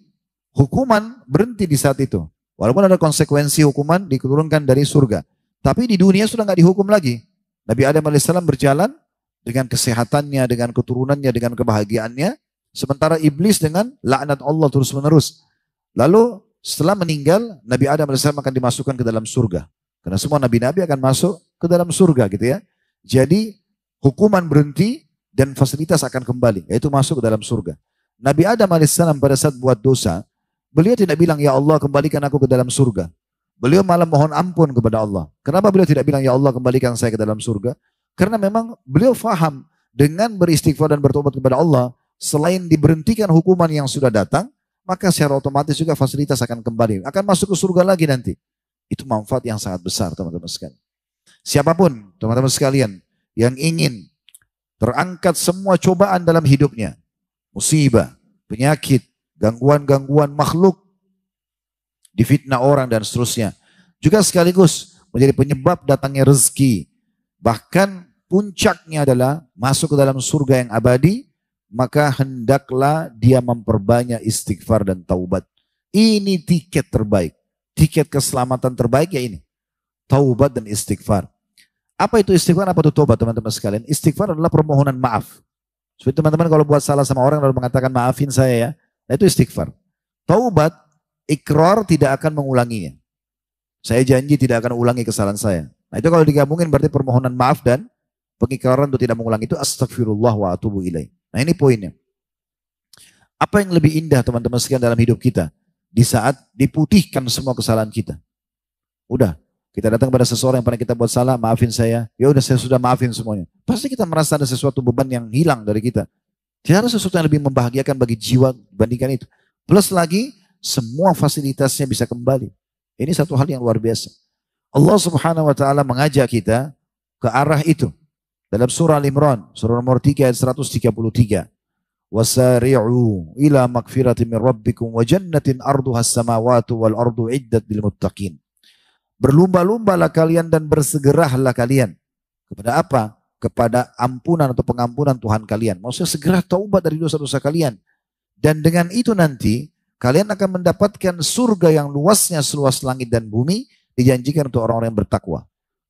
Hukuman berhenti di saat itu. Walaupun ada konsekuensi hukuman diturunkan dari surga. Tapi di dunia sudah nggak dihukum lagi. Nabi Adam alaihissalam berjalan dengan kesehatannya, dengan keturunannya, dengan kebahagiaannya. Sementara iblis dengan laknat Allah terus menerus. Lalu setelah meninggal, Nabi Adam alaihissalam akan dimasukkan ke dalam surga. Karena semua nabi-nabi akan masuk ke dalam surga gitu ya. Jadi hukuman berhenti dan fasilitas akan kembali. Yaitu masuk ke dalam surga. Nabi Adam alaihissalam pada saat buat dosa, beliau tidak bilang, ya Allah kembalikan aku ke dalam surga. Beliau malah mohon ampun kepada Allah. Kenapa beliau tidak bilang, ya Allah kembalikan saya ke dalam surga? Karena memang beliau faham dengan beristighfar dan bertobat kepada Allah, selain diberhentikan hukuman yang sudah datang, maka secara otomatis juga fasilitas akan kembali. Akan masuk ke surga lagi nanti. Itu manfaat yang sangat besar teman-teman sekalian. Siapapun teman-teman sekalian yang ingin terangkat semua cobaan dalam hidupnya, musibah, penyakit, gangguan-gangguan makhluk, difitnah orang dan seterusnya. Juga sekaligus menjadi penyebab datangnya rezeki. Bahkan puncaknya adalah masuk ke dalam surga yang abadi, maka hendaklah dia memperbanyak istighfar dan taubat. Ini tiket terbaik. Tiket keselamatan terbaik ya ini. Taubat dan istighfar. Apa itu istighfar, apa itu taubat teman-teman sekalian? Istighfar adalah permohonan maaf. Seperti teman-teman kalau buat salah sama orang lalu mengatakan maafin saya ya. Nah itu istighfar. Taubat, ikrar tidak akan mengulanginya. Saya janji tidak akan ulangi kesalahan saya. Nah itu kalau digabungin berarti permohonan maaf dan pengikraran untuk tidak mengulangi itu astagfirullah wa atubu ilaih. Nah ini poinnya. Apa yang lebih indah teman-teman sekalian dalam hidup kita? Di saat diputihkan semua kesalahan kita. Udah, kita datang pada seseorang yang pernah kita buat salah, maafin saya. Ya udah saya sudah maafin semuanya. Pasti kita merasa ada sesuatu beban yang hilang dari kita. Tidak ada sesuatu yang lebih membahagiakan bagi jiwa dibandingkan itu. Plus lagi, semua fasilitasnya bisa kembali. Ini satu hal yang luar biasa. Allah subhanahu wa ta'ala mengajak kita ke arah itu. Dalam surah Al-Imran, surah nomor 3 ayat 133. Wasari'u ila magfiratin min rabbikum wa jannatin arduhas samawatu wal ardu iddat lil muttaqin. Berlumba-lumbalah kalian dan bersegeralah kalian. Kepada apa? Kepada ampunan atau pengampunan Tuhan kalian. Maksudnya segera taubat dari dosa-dosa kalian. Dan dengan itu nanti kalian akan mendapatkan surga yang luasnya seluas langit dan bumi, dijanjikan untuk orang-orang yang bertakwa.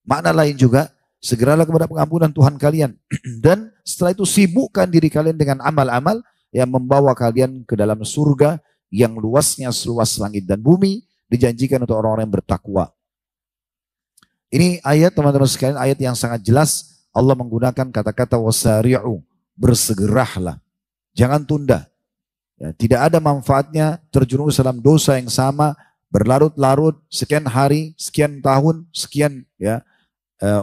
Makna lain juga, segeralah kepada pengampunan Tuhan kalian. Dan setelah itu sibukkan diri kalian dengan amal-amal yang membawa kalian ke dalam surga yang luasnya seluas langit dan bumi, dijanjikan untuk orang-orang yang bertakwa. Ini ayat teman-teman sekalian, ayat yang sangat jelas. Allah menggunakan kata-kata wasari'u, bersegerahlah. Jangan tunda. Ya, tidak ada manfaatnya terjerumus dalam dosa yang sama, berlarut-larut, sekian hari, sekian tahun, sekian ya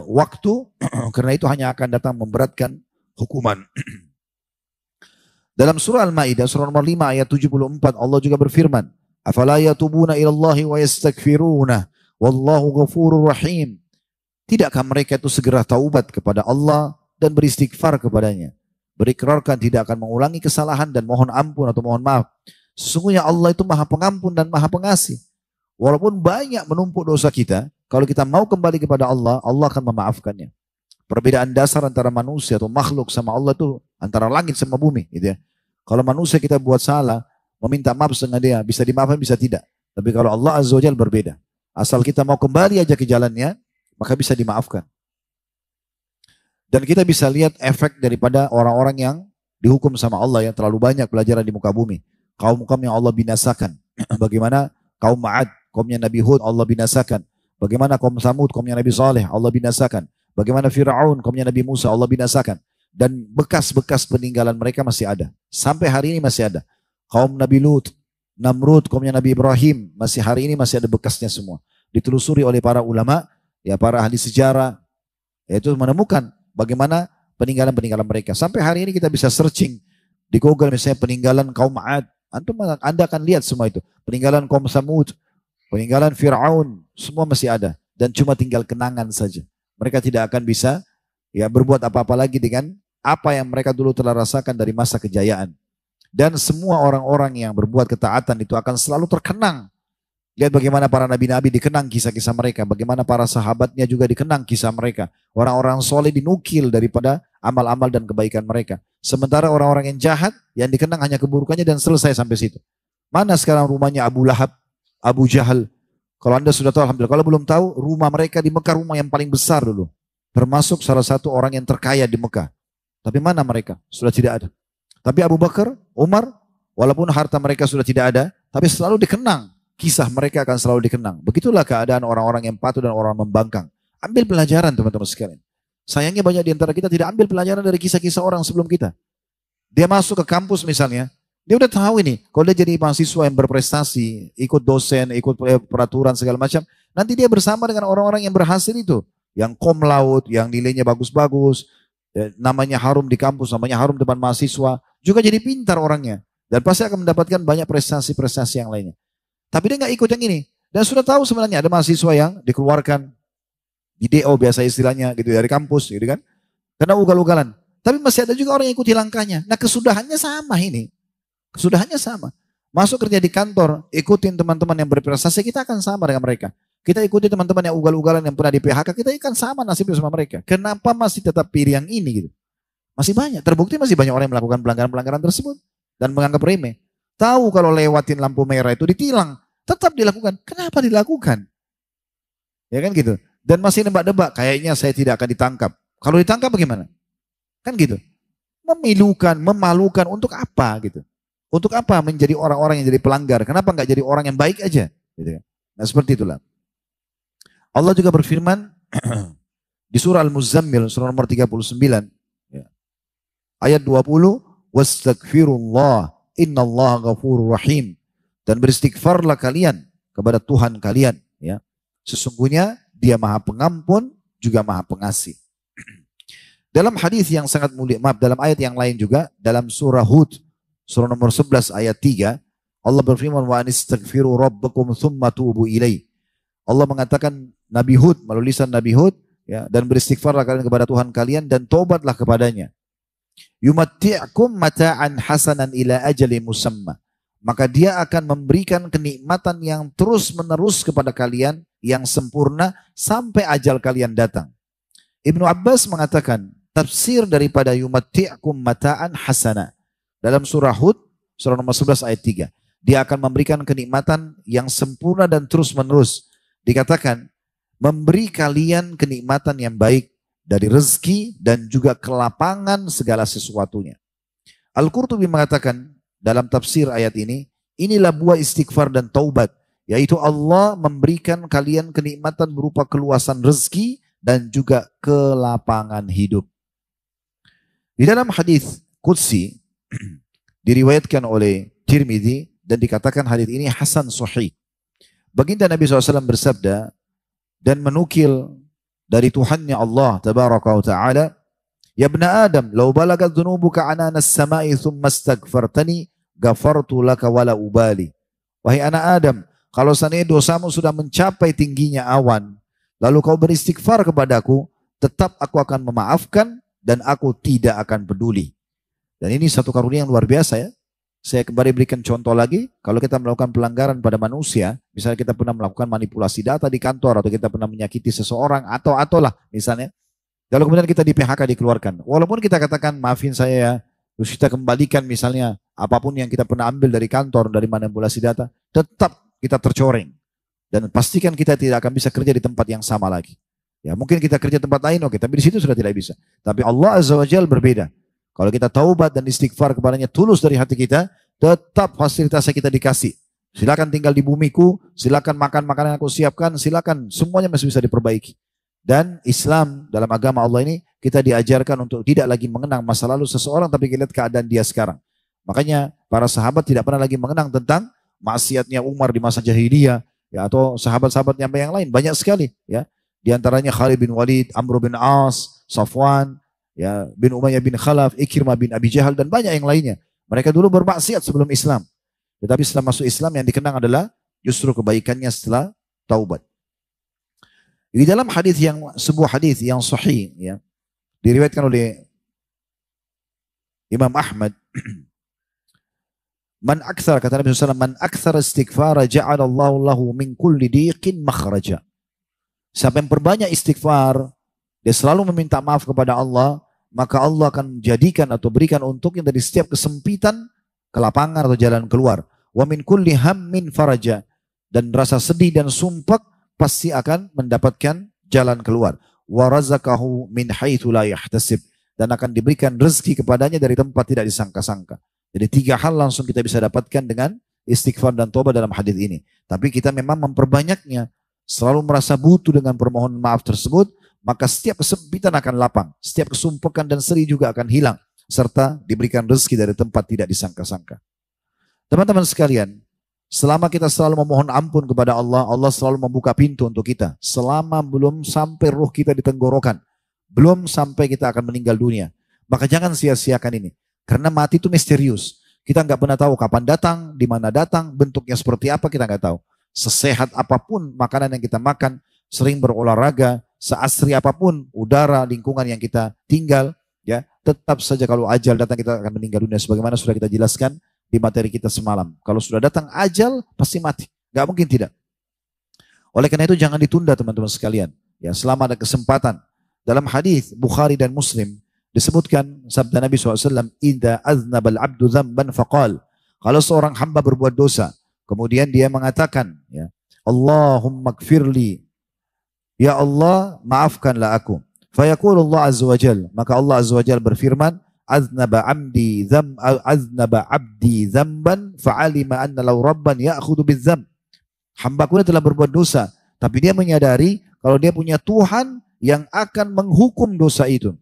waktu, karena itu hanya akan datang memberatkan hukuman. Dalam surah Al-Maidah, surah nomor 5 ayat 74, Allah juga berfirman, afala yatubuna ilallahi wa yastaghfiruna wallahu ghafurur rahim. Tidakkah mereka itu segera taubat kepada Allah dan beristighfar kepadanya? Berikrarkan tidak akan mengulangi kesalahan dan mohon ampun atau mohon maaf. Sesungguhnya Allah itu maha pengampun dan maha pengasih. Walaupun banyak menumpuk dosa kita, kalau kita mau kembali kepada Allah, Allah akan memaafkannya. Perbedaan dasar antara manusia atau makhluk sama Allah itu antara langit sama bumi. Gitu ya. Kalau manusia kita buat salah, meminta maaf dengan dia, bisa dimaafkan, bisa tidak. Tapi kalau Allah Azza wa Jalla berbeda. Asal kita mau kembali aja ke jalannya, maka bisa dimaafkan. Dan kita bisa lihat efek daripada orang-orang yang dihukum sama Allah yang terlalu banyak pelajaran di muka bumi. Kaum-kaum yang Allah binasakan. Bagaimana kaum Ma'ad, kaumnya Nabi Hud, Allah binasakan. Bagaimana kaum Samud, kaumnya Nabi Saleh, Allah binasakan. Bagaimana Fir'aun, kaumnya Nabi Musa, Allah binasakan. Dan bekas-bekas peninggalan mereka masih ada. Sampai hari ini masih ada. Kaum Nabi Lut, Namrud, kaumnya Nabi Ibrahim, masih hari ini masih ada bekasnya semua. Ditelusuri oleh para ulama, ya para ahli sejarah, yaitu menemukan bagaimana peninggalan-peninggalan mereka. Sampai hari ini kita bisa searching di Google misalnya peninggalan kaum Ad. Anda akan lihat semua itu. Peninggalan kaum Samud, peninggalan Fir'aun, semua masih ada. Dan cuma tinggal kenangan saja. Mereka tidak akan bisa ya berbuat apa-apa lagi dengan apa yang mereka dulu telah rasakan dari masa kejayaan. Dan semua orang-orang yang berbuat ketaatan itu akan selalu terkenang. Lihat bagaimana para nabi-nabi dikenang kisah-kisah mereka. Bagaimana para sahabatnya juga dikenang kisah mereka. Orang-orang soleh dinukil daripada amal-amal dan kebaikan mereka. Sementara orang-orang yang jahat, yang dikenang hanya keburukannya dan selesai sampai situ. Mana sekarang rumahnya Abu Lahab, Abu Jahal? Kalau Anda sudah tahu, alhamdulillah. Kalau belum tahu, rumah mereka di Mekah rumah yang paling besar dulu. Termasuk salah satu orang yang terkaya di Mekah. Tapi mana mereka? Sudah tidak ada. Tapi Abu Bakar, Umar, walaupun harta mereka sudah tidak ada, tapi selalu dikenang. Kisah mereka akan selalu dikenang. Begitulah keadaan orang-orang yang patuh dan orang membangkang. Ambil pelajaran teman-teman sekalian. Sayangnya banyak di antara kita tidak ambil pelajaran dari kisah-kisah orang sebelum kita. Dia masuk ke kampus misalnya, dia udah tahu ini, kalau dia jadi mahasiswa yang berprestasi, ikut dosen, ikut peraturan segala macam, nanti dia bersama dengan orang-orang yang berhasil itu. Yang cum laude, yang nilainya bagus-bagus, namanya harum di kampus, namanya harum depan mahasiswa, juga jadi pintar orangnya. Dan pasti akan mendapatkan banyak prestasi-prestasi yang lainnya. Tapi dia nggak ikut yang ini. Dan sudah tahu sebenarnya ada mahasiswa yang dikeluarkan, di DO biasa istilahnya gitu dari kampus gitu kan. Karena ugal-ugalan. Tapi masih ada juga orang yang ikuti langkahnya. Nah kesudahannya sama ini. Kesudahannya sama. Masuk kerja di kantor, ikutin teman-teman yang berprestasi, kita akan sama dengan mereka. Kita ikuti teman-teman yang ugal-ugalan yang pernah di PHK, kita akan sama nasibnya sama mereka. Kenapa masih tetap pilih yang ini gitu? Masih banyak, terbukti masih banyak orang yang melakukan pelanggaran-pelanggaran tersebut. Dan menganggap remeh. Tahu kalau lewatin lampu merah itu ditilang, tetap dilakukan. Kenapa dilakukan? Ya kan gitu. Dan masih nebak-nebak, kayaknya saya tidak akan ditangkap. Kalau ditangkap bagaimana? Kan gitu. Memilukan, memalukan, untuk apa gitu? Untuk apa menjadi orang-orang yang jadi pelanggar? Kenapa nggak jadi orang yang baik aja? Gitu kan. Nah seperti itulah. Allah juga berfirman di surah Al-Muzammil, surah nomor 39. Ya. Ayat 20. Wastaghfirullah, innallaha ghafurur rahim. Dan beristighfarlah kalian kepada Tuhan kalian. Ya. Sesungguhnya Dia Maha Pengampun, juga Maha Pengasih. Dalam hadis yang sangat mulia, dalam ayat yang lain juga, dalam surah Hud, surah nomor 11 ayat 3, Allah berfirman, wa anistaghfiru rabbakum thumma tubu ilaih. Allah mengatakan Nabi Hud, melalui lisan Nabi Hud, ya, dan beristighfarlah kalian kepada Tuhan kalian dan tobatlah kepadanya. Yumatti'kum mata'an hasanan ila ajali musamma. Maka Dia akan memberikan kenikmatan yang terus menerus kepada kalian, yang sempurna sampai ajal kalian datang. Ibnu Abbas mengatakan tafsir daripada yumatti'kum mata'an hasana dalam surah Hud surah nomor 11 ayat 3. Dia akan memberikan kenikmatan yang sempurna dan terus menerus. Dikatakan memberi kalian kenikmatan yang baik dari rezeki dan juga kelapangan segala sesuatunya. Al-Qurtubi mengatakan dalam tafsir ayat ini, inilah buah istighfar dan taubat. Yaitu Allah memberikan kalian kenikmatan berupa keluasan rezeki dan juga kelapangan hidup. Di dalam hadis qudsi diriwayatkan oleh Tirmidzi dan dikatakan hadis ini hasan sahih. Baginda Nabi SAW bersabda dan menukil dari Tuhannya Allah tabaraka wa ta'ala, ya ibna Adam, law balagat dhunubuka ananas samai thumma astaghfartani ghafartu laka wala ubali. Wahai anak Adam, kalau seandainya dosamu sudah mencapai tingginya awan, lalu kau beristighfar kepadaku, tetap aku akan memaafkan dan aku tidak akan peduli. Dan ini satu karunia yang luar biasa ya. Saya kembali berikan contoh lagi, kalau kita melakukan pelanggaran pada manusia, misalnya kita pernah melakukan manipulasi data di kantor, atau kita pernah menyakiti seseorang, atau lah misalnya, lalu kemudian kita di PHK dikeluarkan. Walaupun kita katakan maafin saya ya, terus kita kembalikan misalnya apapun yang kita pernah ambil dari kantor, dari manipulasi data, tetap kita tercoreng. Dan pastikan kita tidak akan bisa kerja di tempat yang sama lagi. Ya mungkin kita kerja tempat lain, oke, tapi di situ sudah tidak bisa. Tapi Allah Azza wa Jalla berbeda. Kalau kita taubat dan istighfar kepadanya tulus dari hati kita, tetap fasilitasnya kita dikasih. Silakan tinggal di bumiku, silakan makan makanan yang aku siapkan, silakan semuanya masih bisa diperbaiki. Dan Islam dalam agama Allah ini kita diajarkan untuk tidak lagi mengenang masa lalu seseorang, tapi kita lihat keadaan dia sekarang. Makanya para sahabat tidak pernah lagi mengenang tentang maksiatnya Umar di masa jahiliyah, ya, atau sahabat-sahabat yang lain banyak sekali, ya. Di antaranya Khalid bin Walid, Amr bin As, Safwan, ya, bin Umayyah bin Khalaf, Ikrimah bin Abi Jahal dan banyak yang lainnya. Mereka dulu bermaksiat sebelum Islam. Tetapi setelah masuk Islam yang dikenang adalah justru kebaikannya setelah taubat. Di dalam sebuah hadis yang sahih, ya, diriwayatkan oleh Imam Ahmad, man akthar, kata Nabi SAW, man akthar istighfara ja'alallahu lahu min kulli diqin makhraja. Siapa yang perbanyak istighfar, dia selalu meminta maaf kepada Allah, maka Allah akan menjadikan atau berikan untuknya dari setiap kesempitan, kelapangan atau jalan keluar. wa min kulli hammin faraja. Dan rasa sedih dan sumpek pasti akan mendapatkan jalan keluar. Wa razaqahu min haitsu la yahtasib. Dan akan diberikan rezeki kepadanya dari tempat tidak disangka-sangka. Jadi 3 hal langsung kita bisa dapatkan dengan istighfar dan tobat dalam hadis ini. Tapi kita memang memperbanyaknya. Selalu merasa butuh dengan permohonan maaf tersebut. Maka setiap kesempitan akan lapang. Setiap kesumpekan dan sedih juga akan hilang. Serta diberikan rezeki dari tempat tidak disangka-sangka. Teman-teman sekalian, selama kita selalu memohon ampun kepada Allah, Allah selalu membuka pintu untuk kita. Selama belum sampai ruh kita di tenggorokan, belum sampai kita akan meninggal dunia. Maka jangan sia-siakan ini. Karena mati itu misterius. Kita nggak pernah tahu kapan datang, di mana datang, bentuknya seperti apa kita nggak tahu. Sesehat apapun makanan yang kita makan, sering berolahraga, seasri apapun udara, lingkungan yang kita tinggal, ya tetap saja kalau ajal datang kita akan meninggal dunia. Sebagaimana sudah kita jelaskan di materi kita semalam. Kalau sudah datang ajal, pasti mati. Gak mungkin tidak. Oleh karena itu jangan ditunda teman-teman sekalian. Ya, selama ada kesempatan. Dalam hadis Bukhari dan Muslim disebutkan sabda Nabi SAW, "Idza aznabal abdu dzamban faqal." Kalau seorang hamba berbuat dosa, kemudian dia mengatakan, ya, "Allahumma gfirli." Ya Allah, maafkanlah aku. Fayaqulullah azza wajal. Maka Allah azza wajal berfirman, aznaba abdi dzamban fa'alima anna law rabban ya'khudhu bidzamb. Hambaku ini telah berbuat dosa, tapi dia menyadari kalau dia punya Tuhan yang akan menghukum dosa itu.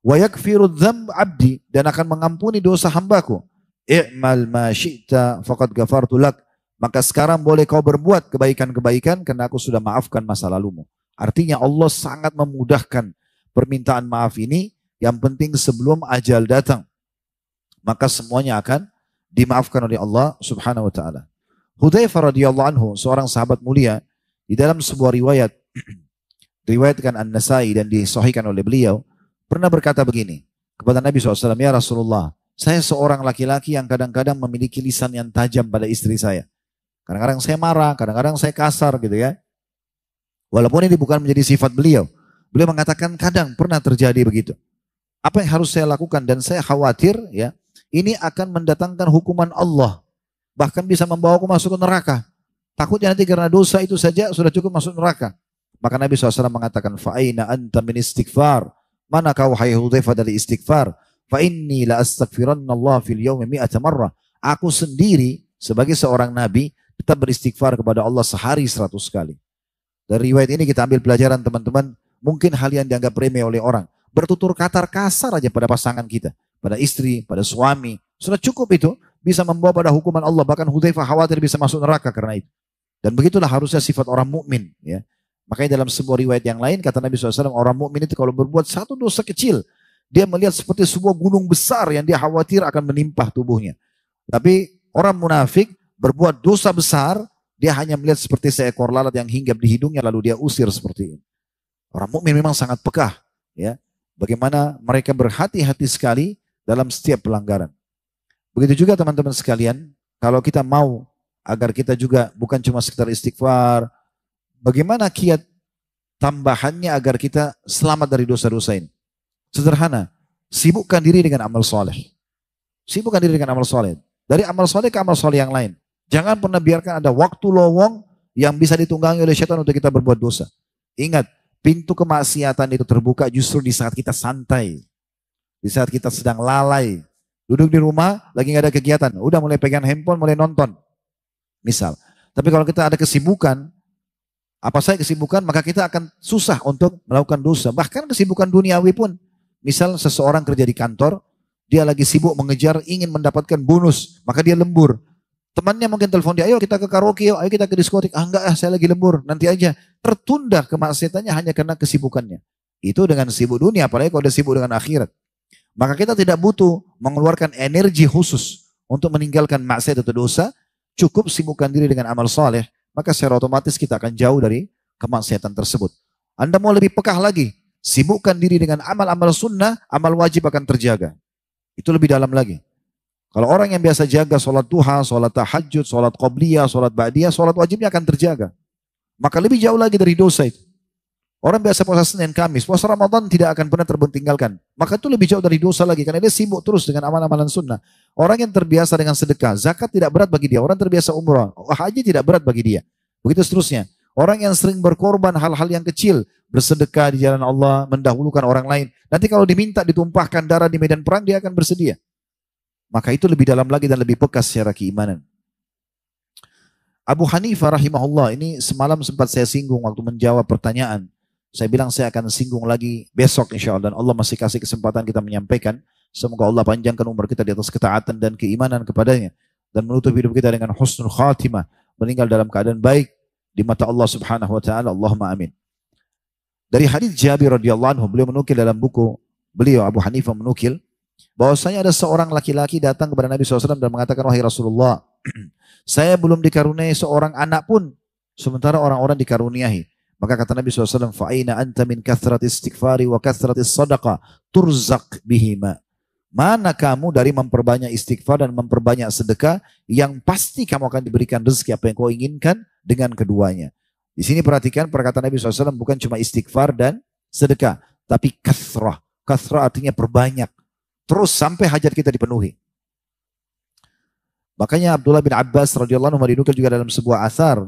Wa yakfiru dzamb abdi, dan akan mengampuni dosa hambaku. I'mal ma syi'ta faqad ghafartu lak. Maka sekarang boleh kau berbuat kebaikan-kebaikan karena aku sudah maafkan masa lalumu. Artinya Allah sangat memudahkan permintaan maaf ini. Yang penting sebelum ajal datang, maka semuanya akan dimaafkan oleh Allah Subhanahu wa taala. Hudzaifah radhiyallahu anhu, seorang sahabat mulia, di dalam sebuah riwayat diriwayatkan An-Nasai dan disahihkan oleh beliau, pernah berkata begini kepada Nabi SAW, "Ya Rasulullah, saya seorang laki-laki yang kadang-kadang memiliki lisan yang tajam pada istri saya. Kadang-kadang saya marah, kadang-kadang saya kasar gitu ya. Walaupun ini bukan menjadi sifat beliau. Beliau mengatakan kadang pernah terjadi begitu. Apa yang harus saya lakukan? Dan saya khawatir ya, ini akan mendatangkan hukuman Allah. Bahkan bisa membawa aku masuk ke neraka. Takutnya nanti karena dosa itu saja sudah cukup masuk neraka." Maka Nabi SAW mengatakan, "Fa'aina anta min istighfar." Mana kau hai Hudzaifah dari istighfar? "Fa inni la astaghfirannallah fil yaumi mi'ata marrah." Aku sendiri sebagai seorang nabi tetap beristighfar kepada Allah sehari 100 kali. Dari riwayat ini kita ambil pelajaran teman-teman. Mungkin hal yang dianggap remeh oleh orang. Bertutur kata kasar aja pada pasangan kita, pada istri, pada suami, sudah cukup itu bisa membawa pada hukuman Allah. Bahkan Hudzaifah khawatir bisa masuk neraka karena itu. Dan begitulah harusnya sifat orang mukmin. Ya. Makanya dalam sebuah riwayat yang lain kata Nabi SAW, orang mukmin itu kalau berbuat satu dosa kecil, dia melihat seperti sebuah gunung besar yang dia khawatir akan menimpa tubuhnya. Tapi orang munafik berbuat dosa besar, dia hanya melihat seperti seekor lalat yang hinggap di hidungnya lalu dia usir seperti ini. Orang mukmin memang sangat pekah. Ya. Bagaimana mereka berhati-hati sekali dalam setiap pelanggaran. Begitu juga teman-teman sekalian, kalau kita mau agar kita juga bukan cuma sekedar istighfar, bagaimana kiat tambahannya agar kita selamat dari dosa-dosa ini? Sederhana, sibukkan diri dengan amal soleh. Sibukkan diri dengan amal soleh. Dari amal soleh ke amal soleh yang lain. Jangan pernah biarkan ada waktu lowong yang bisa ditunggangi oleh syaitan untuk kita berbuat dosa. Ingat, pintu kemaksiatan itu terbuka justru di saat kita santai. Di saat kita sedang lalai. Duduk di rumah, lagi gak ada kegiatan. Udah mulai pegang handphone, mulai nonton. Misal. Tapi kalau kita ada kesibukan, apa saja kesibukan, maka kita akan susah untuk melakukan dosa. Bahkan kesibukan duniawi pun. Misal seseorang kerja di kantor, dia lagi sibuk mengejar, ingin mendapatkan bonus. Maka dia lembur. Temannya mungkin telepon dia, ayo kita ke karaoke, ayo kita ke diskotik. Ah enggak, saya lagi lembur, nanti aja. Tertunda kemaksiatannya hanya karena kesibukannya. Itu dengan sibuk dunia, apalagi kalau udah sibuk dengan akhirat. Maka kita tidak butuh mengeluarkan energi khusus untuk meninggalkan maksiat atau dosa. Cukup sibukkan diri dengan amal soleh, maka secara otomatis kita akan jauh dari kemaksiatan tersebut. Anda mau lebih pekah lagi, sibukkan diri dengan amal-amal sunnah, amal wajib akan terjaga. Itu lebih dalam lagi. Kalau orang yang biasa jaga sholat duha, sholat tahajud, sholat qobliyah, sholat ba'diyah, sholat wajibnya akan terjaga. Maka lebih jauh lagi dari dosa itu. Orang biasa puasa Senin Kamis, puasa Ramadan tidak akan pernah tertinggalkan. Maka itu lebih jauh dari dosa lagi, karena dia sibuk terus dengan amalan-amalan sunnah. Orang yang terbiasa dengan sedekah, zakat tidak berat bagi dia. Orang terbiasa umrah, haji tidak berat bagi dia. Begitu seterusnya. Orang yang sering berkorban hal-hal yang kecil, bersedekah di jalan Allah, mendahulukan orang lain. Nanti kalau diminta ditumpahkan darah di medan perang, dia akan bersedia. Maka itu lebih dalam lagi dan lebih pekas secara keimanan. Abu Hanifah rahimahullah, ini semalam sempat saya singgung waktu menjawab pertanyaan. Saya bilang saya akan singgung lagi besok insya Allah. Dan Allah masih kasih kesempatan kita menyampaikan. Semoga Allah panjangkan umur kita di atas ketaatan dan keimanan kepadanya. Dan menutup hidup kita dengan husnul khatimah. Meninggal dalam keadaan baik di mata Allah subhanahu wa ta'ala. Allahumma amin. Dari hadis Jabir radhiyallahu anhu, beliau menukil dalam buku beliau, Abu Hanifah menukil, bahwasanya ada seorang laki-laki datang kepada Nabi SAW dan mengatakan, wahai Rasulullah, saya belum dikaruniai seorang anak pun, sementara orang-orang dikaruniai. Maka kata Nabi SAW, fa'ina anta min kathrati istighfari wa kathrati sadaqah turzak bihima. Mana kamu dari memperbanyak istighfar dan memperbanyak sedekah, yang pasti kamu akan diberikan rezeki apa yang kau inginkan dengan keduanya. Di sini perhatikan perkataan Nabi SAW bukan cuma istighfar dan sedekah, tapi kathrah. Kathrah artinya perbanyak. Terus sampai hajat kita dipenuhi. Makanya Abdullah bin Abbas radhiyallahu anhu dinukil juga dalam sebuah asar,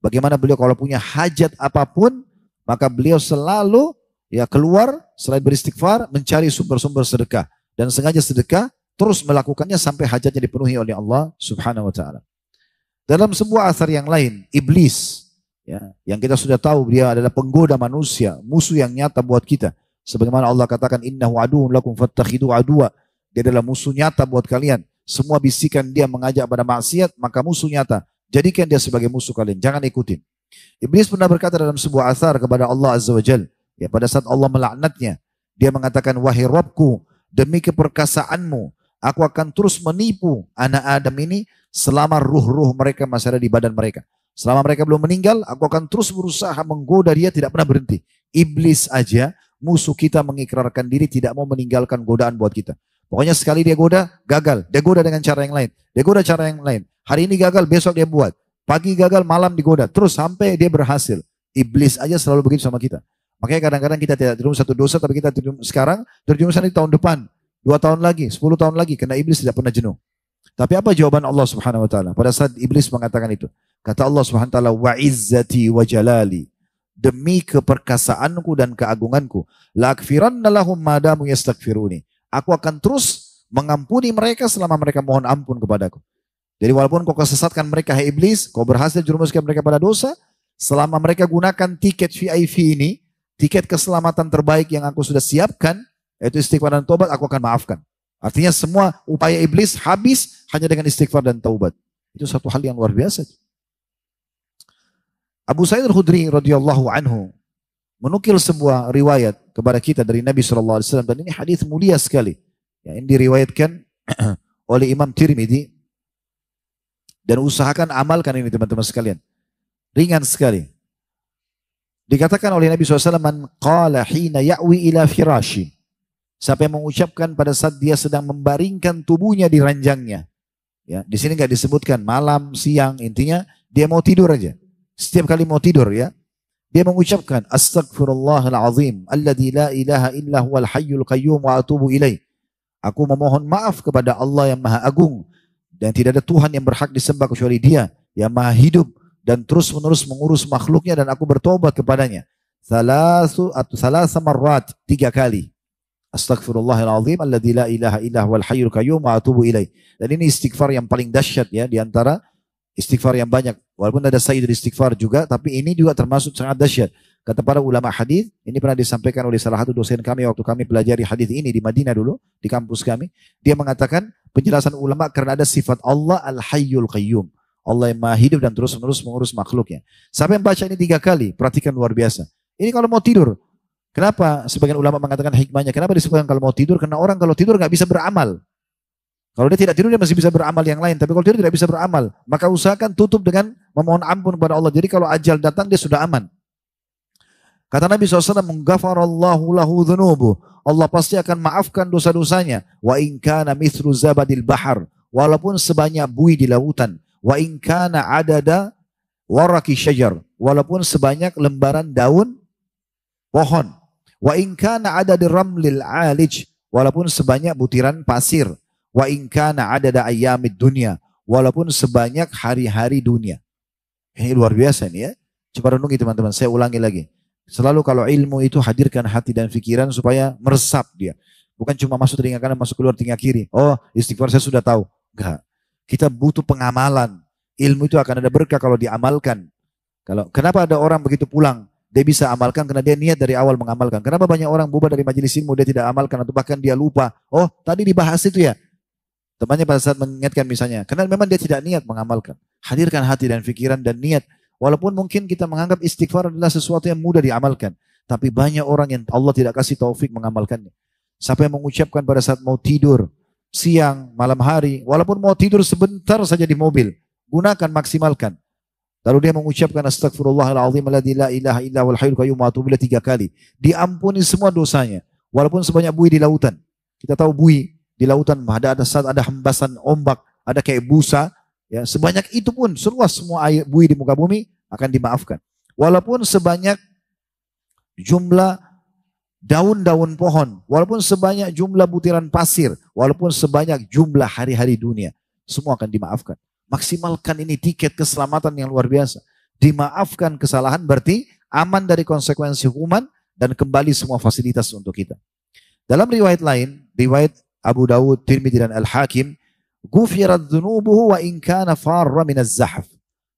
bagaimana beliau kalau punya hajat apapun, maka beliau selalu keluar selain beristighfar mencari sumber-sumber sedekah dan sengaja sedekah terus melakukannya sampai hajatnya dipenuhi oleh Allah Subhanahu wa taala. Dalam sebuah asar yang lain, iblis yang kita sudah tahu dia adalah penggoda manusia, musuh yang nyata buat kita. Sebagaimana Allah katakan innahu aduwwun lakum fattakhidu aduwwa. Dia adalah musuh nyata buat kalian. Semua bisikan dia mengajak pada maksiat, maka musuh nyata. Jadikan dia sebagai musuh kalian, jangan ikutin. Iblis pernah berkata dalam sebuah asar kepada Allah Azza wa Jal, pada saat Allah melaknatnya, dia mengatakan, wahai Rabbku, demi keperkasaanmu, aku akan terus menipu anak Adam ini selama ruh-ruh mereka masih ada di badan mereka. Selama mereka belum meninggal, aku akan terus berusaha menggoda dia, tidak pernah berhenti. Iblis aja, musuh kita mengikrarkan diri tidak mau meninggalkan godaan buat kita. Pokoknya sekali dia goda, gagal. Dia goda dengan cara yang lain. Dia goda cara yang lain. Hari ini gagal, besok dia buat. Pagi gagal, malam digoda. Terus sampai dia berhasil. Iblis aja selalu begitu sama kita. Makanya kadang-kadang kita tidak terjerumus satu dosa, tapi kita sekarang terjerumus di tahun depan. 2 tahun lagi, 10 tahun lagi. Karena iblis tidak pernah jenuh. Tapi apa jawaban Allah Subhanahu wa taala pada saat iblis mengatakan itu? Kata Allah Subhanahu wa taala, wa izzati wa jalali. Demi keperkasaanku dan keagunganku, la akfiranna lahum madamu yastaghfiruni. Aku akan terus mengampuni mereka selama mereka mohon ampun kepadaku. Jadi walaupun kau kesesatkan mereka, hai iblis, kau berhasil jerumuskan mereka pada dosa, selama mereka gunakan tiket VIP ini, tiket keselamatan terbaik yang aku sudah siapkan, yaitu istighfar dan taubat, aku akan maafkan. Artinya semua upaya iblis habis hanya dengan istighfar dan taubat. Itu satu hal yang luar biasa. Abu Sa'id al-Khudri radhiyallahu anhu menukil sebuah riwayat kepada kita dari Nabi SAW, dan ini hadis mulia sekali. Ini diriwayatkan oleh Imam Tirmidzi, dan usahakan amalkan ini teman-teman sekalian. Ringan sekali. Dikatakan oleh Nabi SAW, man qala hina ya'wi ila firashi. Siapa yang mengucapkan pada saat dia sedang membaringkan tubuhnya di ranjangnya. Di sini nggak disebutkan malam, siang, intinya dia mau tidur aja. Setiap kali mau tidur dia mengucapkan astaghfirullahalazim alladzi la ilaha illa huwal hayyul qayyum wa atubu ilaih. Aku memohon maaf kepada Allah yang Maha Agung dan tidak ada Tuhan yang berhak disembah kecuali Dia yang Maha Hidup dan terus-menerus mengurus makhluknya, dan aku bertobat kepadanya. Thalatha marrat, 3 kali. Astaghfirullahalazim alladzi la ilaha illa huwal hayyul qayyum wa atubu ilaih. Dan ini istighfar yang paling dahsyat di antara istighfar yang banyak. Walaupun ada sayyidul istighfar juga, tapi ini juga termasuk sangat dahsyat. Kata para ulama hadis, ini pernah disampaikan oleh salah satu dosen kami waktu kami pelajari hadis ini di Madinah dulu, di kampus kami. Dia mengatakan penjelasan ulama karena ada sifat Allah al-hayyul qayyum. Allah yang maha hidup dan terus-menerus mengurus makhluknya. Siapa yang baca ini 3 kali, perhatikan luar biasa. Ini kalau mau tidur. Kenapa sebagian ulama mengatakan hikmahnya? Kenapa disebutkan kalau mau tidur? Karena orang kalau tidur nggak bisa beramal. Kalau dia tidak tidur, dia masih bisa beramal yang lain. Tapi kalau tidur tidak bisa beramal. Maka usahakan tutup dengan memohon ampun kepada Allah. Jadi kalau ajal datang, dia sudah aman. Kata Nabi SAW, menggafarallahu lahu dhunubuh. Allah pasti akan maafkan dosa-dosanya. Wa in kana mithlu zabadil bahar. Walaupun sebanyak buih di lautan. Wa in kana adada waraki syajar. Walaupun sebanyak lembaran daun pohon. Wa in kana adad ramlil alij, walaupun sebanyak butiran pasir. Wa in kana adad ayyamid dunya, walaupun sebanyak hari-hari dunia. Ini luar biasa nih ya. Coba renungi teman-teman, saya ulangi lagi. Selalu kalau ilmu itu hadirkan hati dan pikiran supaya meresap dia. Bukan cuma masuk telinga kanan, masuk keluar telinga kiri. Oh, istighfar saya sudah tahu. Enggak. Kita butuh pengamalan. Ilmu itu akan ada berkah kalau diamalkan. Kenapa ada orang begitu pulang, dia bisa amalkan karena dia niat dari awal mengamalkan. Kenapa banyak orang bubar dari majelis ilmu, dia tidak amalkan atau bahkan dia lupa. Oh, tadi dibahas itu ya. Temannya pada saat mengingatkan misalnya. Karena memang dia tidak niat mengamalkan. Hadirkan hati dan pikiran dan niat. Walaupun mungkin kita menganggap istighfar adalah sesuatu yang mudah diamalkan. Tapi banyak orang yang Allah tidak kasih taufik mengamalkannya. Siapa yang mengucapkan pada saat mau tidur, siang, malam hari, walaupun mau tidur sebentar saja di mobil, gunakan, maksimalkan. Lalu dia mengucapkan astagfirullahaladzim alladzi la ilaha illa huwal hayyul qayyum wa atubu ilaih 3 kali. Diampuni semua dosanya. Walaupun sebanyak buih di lautan. Kita tahu buih di lautan ada saat ada hembasan ombak, ada kayak busa, ya, sebanyak itu pun seluas semua air buih di muka bumi akan dimaafkan. Walaupun sebanyak jumlah daun-daun pohon, walaupun sebanyak jumlah butiran pasir, walaupun sebanyak jumlah hari-hari dunia, semua akan dimaafkan. Maksimalkan ini tiket keselamatan yang luar biasa. Dimaafkan kesalahan berarti aman dari konsekuensi hukuman dan kembali semua fasilitas untuk kita. Dalam riwayat lain, riwayat Abu Dawud, Tirmidzi dan Al-Hakim, "Ghufirat dzunubuhu wa in kana farra minaz zahf."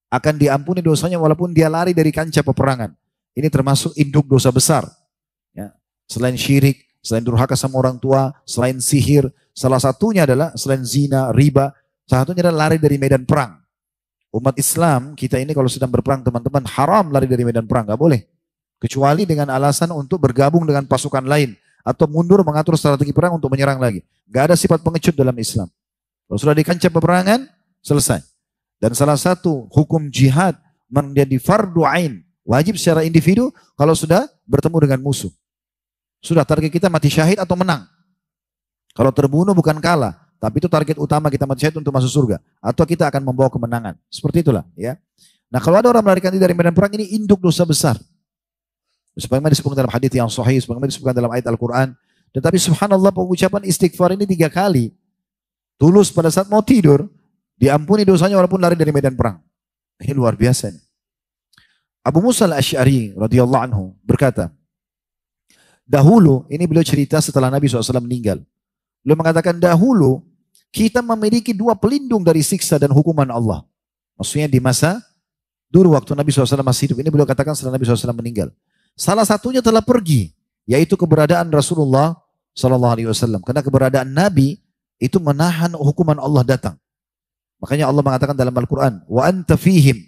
Akan diampuni dosanya walaupun dia lari dari kancah peperangan. Ini termasuk induk dosa besar. Ya. Selain syirik, selain durhaka sama orang tua, selain sihir, salah satunya adalah selain zina, riba, salah satunya adalah lari dari medan perang. Umat Islam kita ini kalau sedang berperang teman-teman haram lari dari medan perang, nggak boleh. Kecuali dengan alasan untuk bergabung dengan pasukan lain atau mundur mengatur strategi perang untuk menyerang lagi. Gak ada sifat pengecut dalam Islam. Kalau sudah di kancah peperangan selesai. Dan salah satu hukum jihad menjadi fardu ain, wajib secara individu kalau sudah bertemu dengan musuh. Sudah target kita mati syahid atau menang. Kalau terbunuh bukan kalah, tapi itu target utama kita mati syahid untuk masuk surga. Atau kita akan membawa kemenangan. Seperti itulah. Ya. Nah kalau ada orang melarikan diri dari medan perang ini induk dosa besar. Sebagaimana disebutkan dalam hadits yang sahih, sebagaimana disebutkan dalam ayat Al-Quran. Tetapi subhanallah pengucapan istighfar ini 3 kali. Tulus pada saat mau tidur, diampuni dosanya walaupun lari dari medan perang. Ini luar biasa. Abu Musa al-Asy'ari radhiyallahu anhu berkata, dahulu, ini beliau cerita setelah Nabi SAW meninggal. Beliau mengatakan dahulu kita memiliki 2 pelindung dari siksa dan hukuman Allah. Maksudnya di masa dulu waktu Nabi SAW masih hidup. Ini beliau katakan setelah Nabi SAW meninggal. Salah satunya telah pergi, yaitu keberadaan Rasulullah SAW. Karena keberadaan Nabi itu menahan hukuman Allah datang. Makanya Allah mengatakan dalam Al-Quran, wa anta fihim,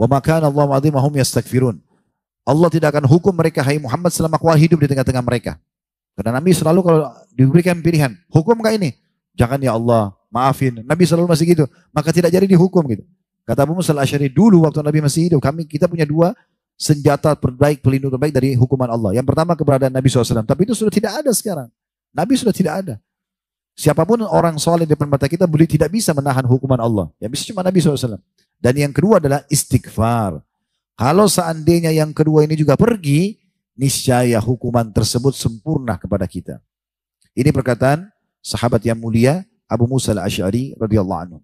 wa ma kana Allahu azimahum yastaghfirun. Allah tidak akan hukum mereka, hai Muhammad, selama kau hidup di tengah-tengah mereka. Karena Nabi selalu kalau diberikan pilihan, hukum gak ini? Jangan ya Allah, maafin. Nabi selalu masih gitu. Maka tidak jadi dihukum gitu. Kata Abu Musa al-Asy'ari, dulu waktu Nabi masih hidup, kita punya 2 senjata terbaik, pelindung terbaik dari hukuman Allah. Yang pertama keberadaan Nabi SAW. Tapi itu sudah tidak ada sekarang. Nabi sudah tidak ada. Siapapun orang soleh di depan mata kita tidak bisa menahan hukuman Allah. Yang bisa cuma Nabi SAW. Dan yang kedua adalah istighfar. Kalau seandainya yang kedua ini juga pergi, niscaya hukuman tersebut sempurna kepada kita. Ini perkataan sahabat yang mulia Abu Musa al-Asy'ari radhiyallahu anhu.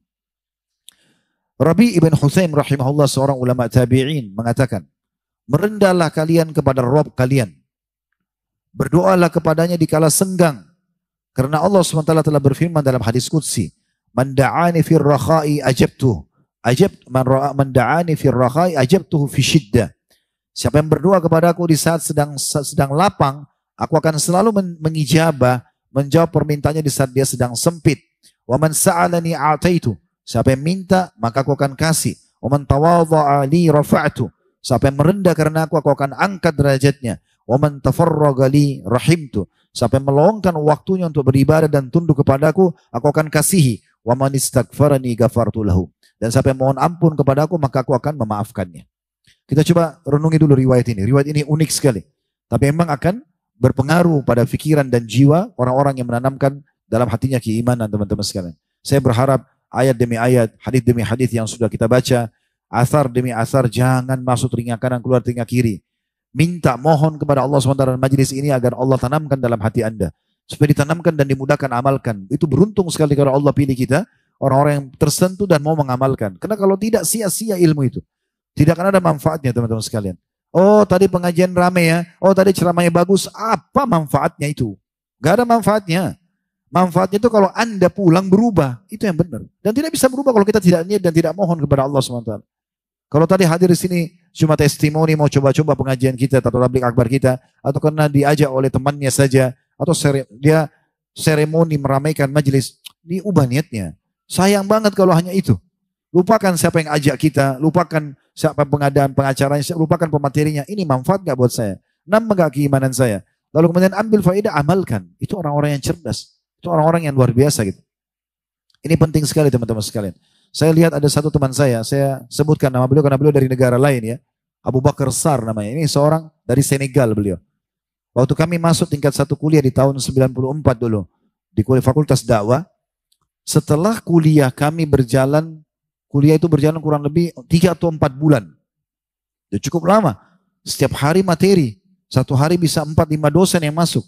Rabi ibn Husaim rahimahullah, seorang ulama tabi'in, mengatakan, merendahlah kalian kepada Rabb kalian. Berdoalah kepadanya di kala senggang. Karena Allah SWT telah berfirman dalam hadis qudsi, man da'ani fir rakha'i ajabtuh. Man da'ani fir rakha'i ajabtuhu fi syiddah. Siapa yang berdoa kepadaku di saat sedang lapang, aku akan selalu mengijabah, menjawab permintaannya di saat dia sedang sempit. Wa man sa'alani a'taitu. Siapa yang minta, maka aku akan kasih. Wa man tawadha'a li rafa'tu. Siapa yang merendah karena aku akan angkat derajatnya. Wa man tafarraga li rahimtu. Siapa yang meluangkan waktunya untuk beribadah dan tunduk kepadaku, aku akan kasihi. Wa man istaghfarani ghafartu lahu. Dan siapa yang mohon ampun kepadaku, maka aku akan memaafkannya. Kita coba renungi dulu riwayat ini. Riwayat ini unik sekali. Tapi memang akan berpengaruh pada pikiran dan jiwa orang-orang yang menanamkan dalam hatinya keimanan, teman-teman sekalian. Saya berharap ayat demi ayat, hadis demi hadis yang sudah kita baca, asar demi asar, jangan masuk telinga kanan, keluar telinga kiri. Minta, mohon kepada Allah SWT dan majelis ini agar Allah tanamkan dalam hati Anda. Supaya ditanamkan dan dimudahkan amalkan. Itu beruntung sekali kalau Allah pilih kita, orang-orang yang tersentuh dan mau mengamalkan. Karena kalau tidak, sia-sia ilmu itu. Tidak akan ada manfaatnya teman-teman sekalian. Oh tadi pengajian rame ya, oh tadi ceramahnya bagus, apa manfaatnya itu? Gak ada manfaatnya. Manfaatnya itu kalau Anda pulang berubah, itu yang benar. Dan tidak bisa berubah kalau kita tidak niat dan tidak mohon kepada Allah SWT. Kalau tadi hadir di sini cuma testimoni mau coba-coba pengajian kita atau tabligh akbar kita, atau karena diajak oleh temannya saja, atau dia seremoni meramaikan majelis, diubah niatnya. Sayang banget kalau hanya itu. Lupakan siapa yang ajak kita, lupakan siapa pengadaan pengacaranya, lupakan pematerinya. Ini manfaat gak buat saya? Nambah gak keimanan saya? Lalu kemudian ambil faedah, amalkan. Itu orang-orang yang cerdas. Itu orang-orang yang luar biasa gitu. Ini penting sekali teman-teman sekalian. Saya lihat ada satu teman saya sebutkan nama beliau karena beliau dari negara lain ya. Abu Bakar Sar namanya. Ini seorang dari Senegal beliau. Waktu kami masuk tingkat 1 kuliah di tahun 94 dulu. Di Fakultas Dakwah. Setelah kuliah kami berjalan, kuliah itu berjalan kurang lebih 3 atau 4 bulan. Itu cukup lama. Setiap hari materi. Satu hari bisa 4-5 dosen yang masuk.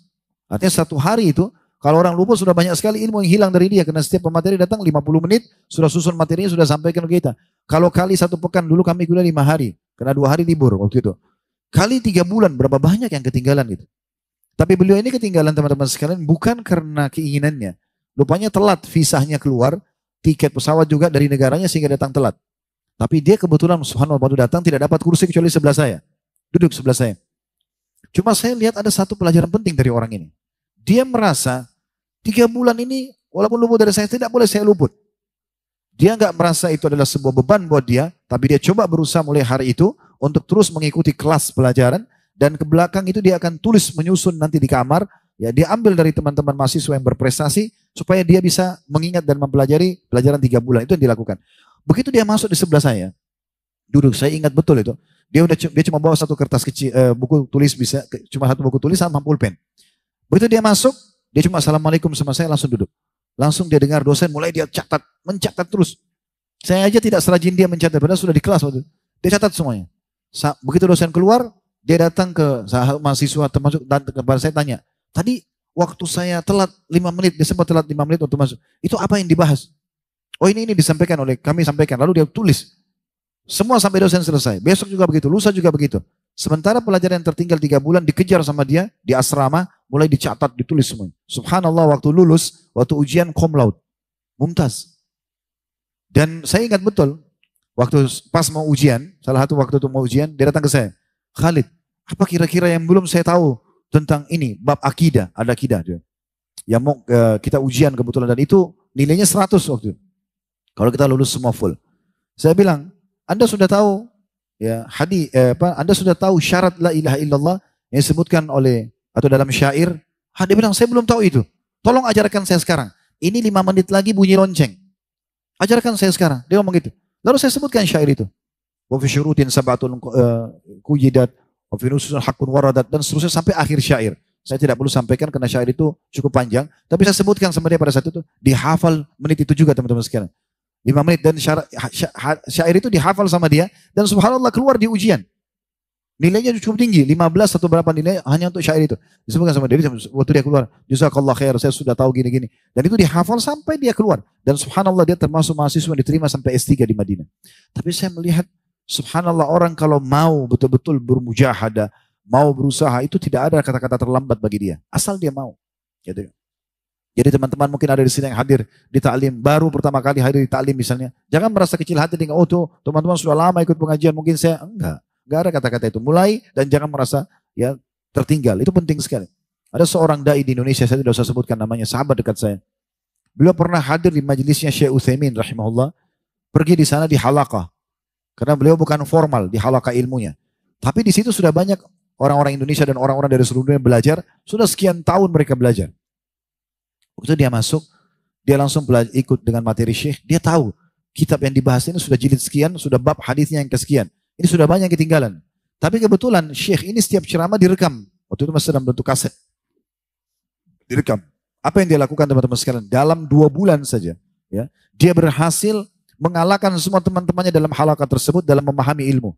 Artinya satu hari itu, kalau orang lupa sudah banyak sekali ilmu yang hilang dari dia. Karena setiap pemateri datang 50 menit, sudah susun materinya, sudah sampaikan ke kita. Kalau kali 1 pekan, dulu kami kuliah 5 hari. Karena 2 hari libur waktu itu. Kali 3 bulan, berapa banyak yang ketinggalan gitu. Tapi beliau ini ketinggalan teman-teman sekalian bukan karena keinginannya. Lupanya telat visanya keluar, tiket pesawat juga dari negaranya sehingga datang telat. Tapi dia kebetulan subhanallah waktu datang tidak dapat kursi kecuali sebelah saya. Duduk sebelah saya. Cuma saya lihat ada satu pelajaran penting dari orang ini. Dia merasa 3 bulan ini walaupun luput dari saya tidak boleh saya luput. Dia nggak merasa itu adalah sebuah beban buat dia, tapi dia coba berusaha mulai hari itu untuk terus mengikuti kelas pelajaran dan ke belakang itu dia akan tulis menyusun nanti di kamar. Ya, dia ambil dari teman-teman mahasiswa yang berprestasi supaya dia bisa mengingat dan mempelajari pelajaran 3 bulan. Itu yang dilakukan. Begitu dia masuk di sebelah saya, duduk, saya ingat betul itu. Dia cuma bawa satu kertas kecil, buku tulis bisa, cuma satu buku tulis sama pulpen. Begitu dia masuk, dia cuma assalamualaikum sama saya langsung duduk. Langsung dia dengar dosen mulai dia mencatat terus. Saya aja tidak serajin dia mencatat, padahal sudah di kelas waktu. Dia catat semuanya. Begitu dosen keluar, dia datang ke mahasiswa termasuk dan kepada saya tanya, tadi waktu saya telat 5 menit, dia sempat telat 5 menit untuk masuk. Itu apa yang dibahas? Oh ini disampaikan oleh kami sampaikan. Lalu dia tulis. Semua sampai dosen selesai. Besok juga begitu, lusa juga begitu. Sementara pelajaran yang tertinggal 3 bulan dikejar sama dia di asrama, mulai dicatat, ditulis semuanya. Subhanallah waktu lulus, waktu ujian cum laude. Mumtaz. Dan saya ingat betul, waktu pas mau ujian, salah satu waktu itu mau ujian, dia datang ke saya. Khalid, apa kira-kira yang belum saya tahu tentang ini, bab akidah, ada akidah dia. Yang mau kita ujian kebetulan dan itu nilainya 100 waktu itu. Kalau kita lulus semua full. Saya bilang, Anda sudah tahu ya Anda sudah tahu syarat la ilaha illallah yang disebutkan oleh atau dalam syair? Dia bilang, saya belum tahu itu. Tolong ajarkan saya sekarang. Ini 5 menit lagi bunyi lonceng. Ajarkan saya sekarang. Dia ngomong gitu. Lalu saya sebutkan syair itu. Wa fi syurutin sab'atun kujidat wa fi nususun haqqun waradat dan seterusnya sampai akhir syair. Saya tidak perlu sampaikan karena syair itu cukup panjang, tapi saya sebutkan sama dia pada saat itu dihafal menit itu juga teman-teman sekalian. 5 menit dan syair itu dihafal sama dia dan subhanallah keluar di ujian. Nilainya cukup tinggi, 15 atau berapa nilai hanya untuk syair itu. Disebutkan sama dia waktu dia keluar, jazakallah khair, saya sudah tahu gini-gini. Dan itu dihafal sampai dia keluar. Dan subhanallah dia termasuk mahasiswa yang diterima sampai S3 di Madinah. Tapi saya melihat subhanallah orang kalau mau betul-betul bermujahadah, mau berusaha itu tidak ada kata-kata terlambat bagi dia. Asal dia mau. Gitu. Jadi teman-teman mungkin ada di sini yang hadir di taklim, baru pertama kali hadir di taklim misalnya. Jangan merasa kecil hati dengan, oh tuh teman-teman sudah lama ikut pengajian, mungkin saya enggak. Enggak ada kata-kata itu. Mulai dan jangan merasa ya tertinggal. Itu penting sekali. Ada seorang dai di Indonesia, saya tidak usah sebutkan namanya, sahabat dekat saya. Beliau pernah hadir di majelisnya Syekh Utsaimin rahimahullah. Pergi di sana di halaqah. Karena beliau bukan formal di halaqah ilmunya. Tapi di situ sudah banyak orang-orang Indonesia dan orang-orang dari seluruh dunia belajar. Sudah sekian tahun mereka belajar. Waktu dia masuk, dia langsung ikut dengan materi Syekh. Dia tahu kitab yang dibahas ini sudah jilid sekian, sudah bab hadisnya yang kesekian. Ini sudah banyak ketinggalan. Tapi kebetulan Syekh ini setiap ceramah direkam. Waktu itu masih dalam bentuk kaset. Direkam. Apa yang dia lakukan teman-teman sekalian? Dalam 2 bulan saja. Ya, dia berhasil mengalahkan semua teman-temannya dalam halaqah tersebut dalam memahami ilmu.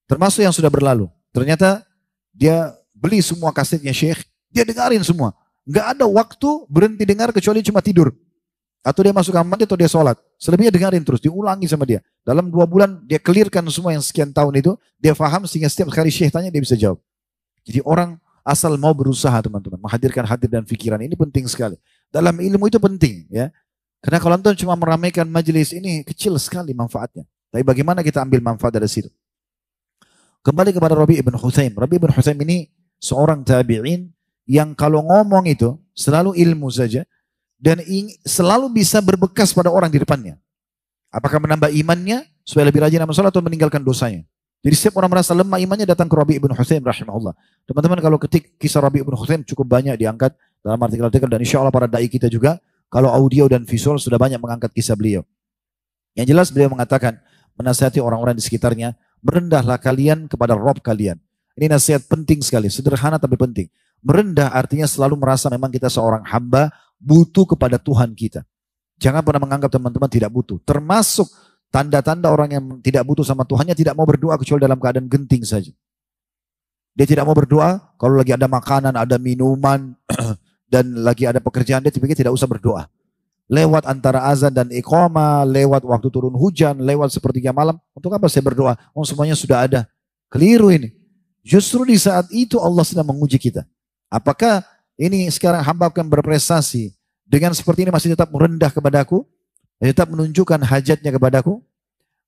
Termasuk yang sudah berlalu. Ternyata Dia beli semua kasetnya Syekh, dia dengarin semua. Nggak ada waktu berhenti dengar kecuali cuma tidur. Atau dia masuk kamar mandi atau dia sholat. Selebihnya dengarin terus, diulangi sama dia. Dalam 2 bulan dia clearkan semua yang sekian tahun itu. Dia paham sehingga setiap kali Syekh tanya dia bisa jawab. Jadi orang asal mau berusaha teman-teman. Menghadirkan hati dan pikiran ini penting sekali. Dalam ilmu itu penting ya. Karena kalau antum cuma meramaikan majelis ini kecil sekali manfaatnya. Tapi bagaimana kita ambil manfaat dari situ? Kembali kepada Rabi' ibn Hutsaim. Rabi' ibn Hutsaim ini seorang tabi'in yang kalau ngomong itu selalu ilmu saja. Dan selalu bisa berbekas pada orang di depannya. Apakah menambah imannya supaya lebih rajin amal sholat atau meninggalkan dosanya. Jadi setiap orang merasa lemah imannya datang ke Rabi' ibn Hutsaim rahimahullah. Teman-teman kalau ketik kisah Rabi' ibn Hutsaim cukup banyak diangkat dalam artikel-artikel. Dan insya Allah para da'i kita juga kalau audio dan visual sudah banyak mengangkat kisah beliau. Yang jelas beliau mengatakan menasihati orang-orang di sekitarnya. Merendahlah kalian kepada Rabb kalian. Ini nasihat penting sekali. Sederhana tapi penting. Merendah artinya selalu merasa memang kita seorang hamba butuh kepada Tuhan kita. Jangan pernah menganggap teman-teman tidak butuh. Termasuk tanda-tanda orang yang tidak butuh sama Tuhannya tidak mau berdoa kecuali dalam keadaan genting saja. Dia tidak mau berdoa kalau lagi ada makanan, ada minuman, dan lagi ada pekerjaan, dia pikir tidak usah berdoa. Lewat antara azan dan iqamah, lewat waktu turun hujan, lewat sepertiga malam. Untuk apa saya berdoa? Oh semuanya sudah ada. Keliru ini. Justru di saat itu Allah sedang menguji kita. Apakah ini sekarang hamba akan berprestasi dengan seperti ini masih tetap merendah kepadaku, tetap menunjukkan hajatnya kepadaku?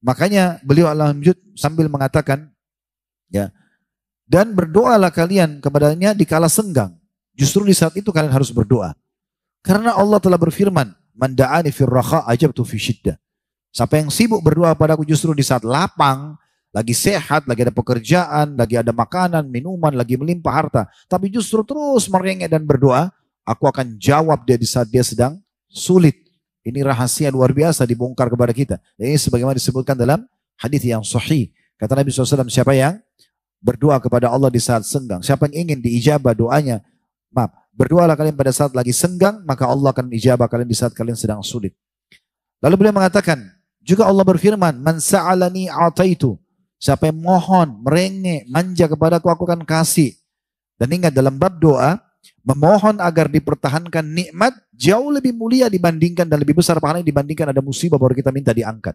Makanya beliau alhamdulillah sambil mengatakan, ya, dan berdoalah kalian kepadanya di kala senggang. Justru di saat itu kalian harus berdoa. Karena Allah telah berfirman, "Man da'ani fir raha ajabtu fi syiddah." Siapa yang sibuk berdoa padaku justru di saat lapang, lagi sehat, lagi ada pekerjaan, lagi ada makanan, minuman, lagi melimpah harta. Tapi justru terus merengek dan berdoa, aku akan jawab dia di saat dia sedang sulit. Ini rahasia luar biasa dibongkar kepada kita. Ini sebagaimana disebutkan dalam hadis yang sahih. Kata Nabi SAW, siapa yang berdoa kepada Allah di saat senggang, siapa yang ingin diijabah doanya, berdoalah kalian pada saat lagi senggang, maka Allah akan ijabah kalian di saat kalian sedang sulit. Lalu beliau mengatakan, juga Allah berfirman, "Man sa'alani a'taitu." Siapa yang mohon, merengek, manja kepadaku, aku akan kasih. Dan ingat dalam bab doa, memohon agar dipertahankan nikmat jauh lebih mulia dibandingkan dan lebih besar pahalanya dibandingkan ada musibah baru kita minta diangkat.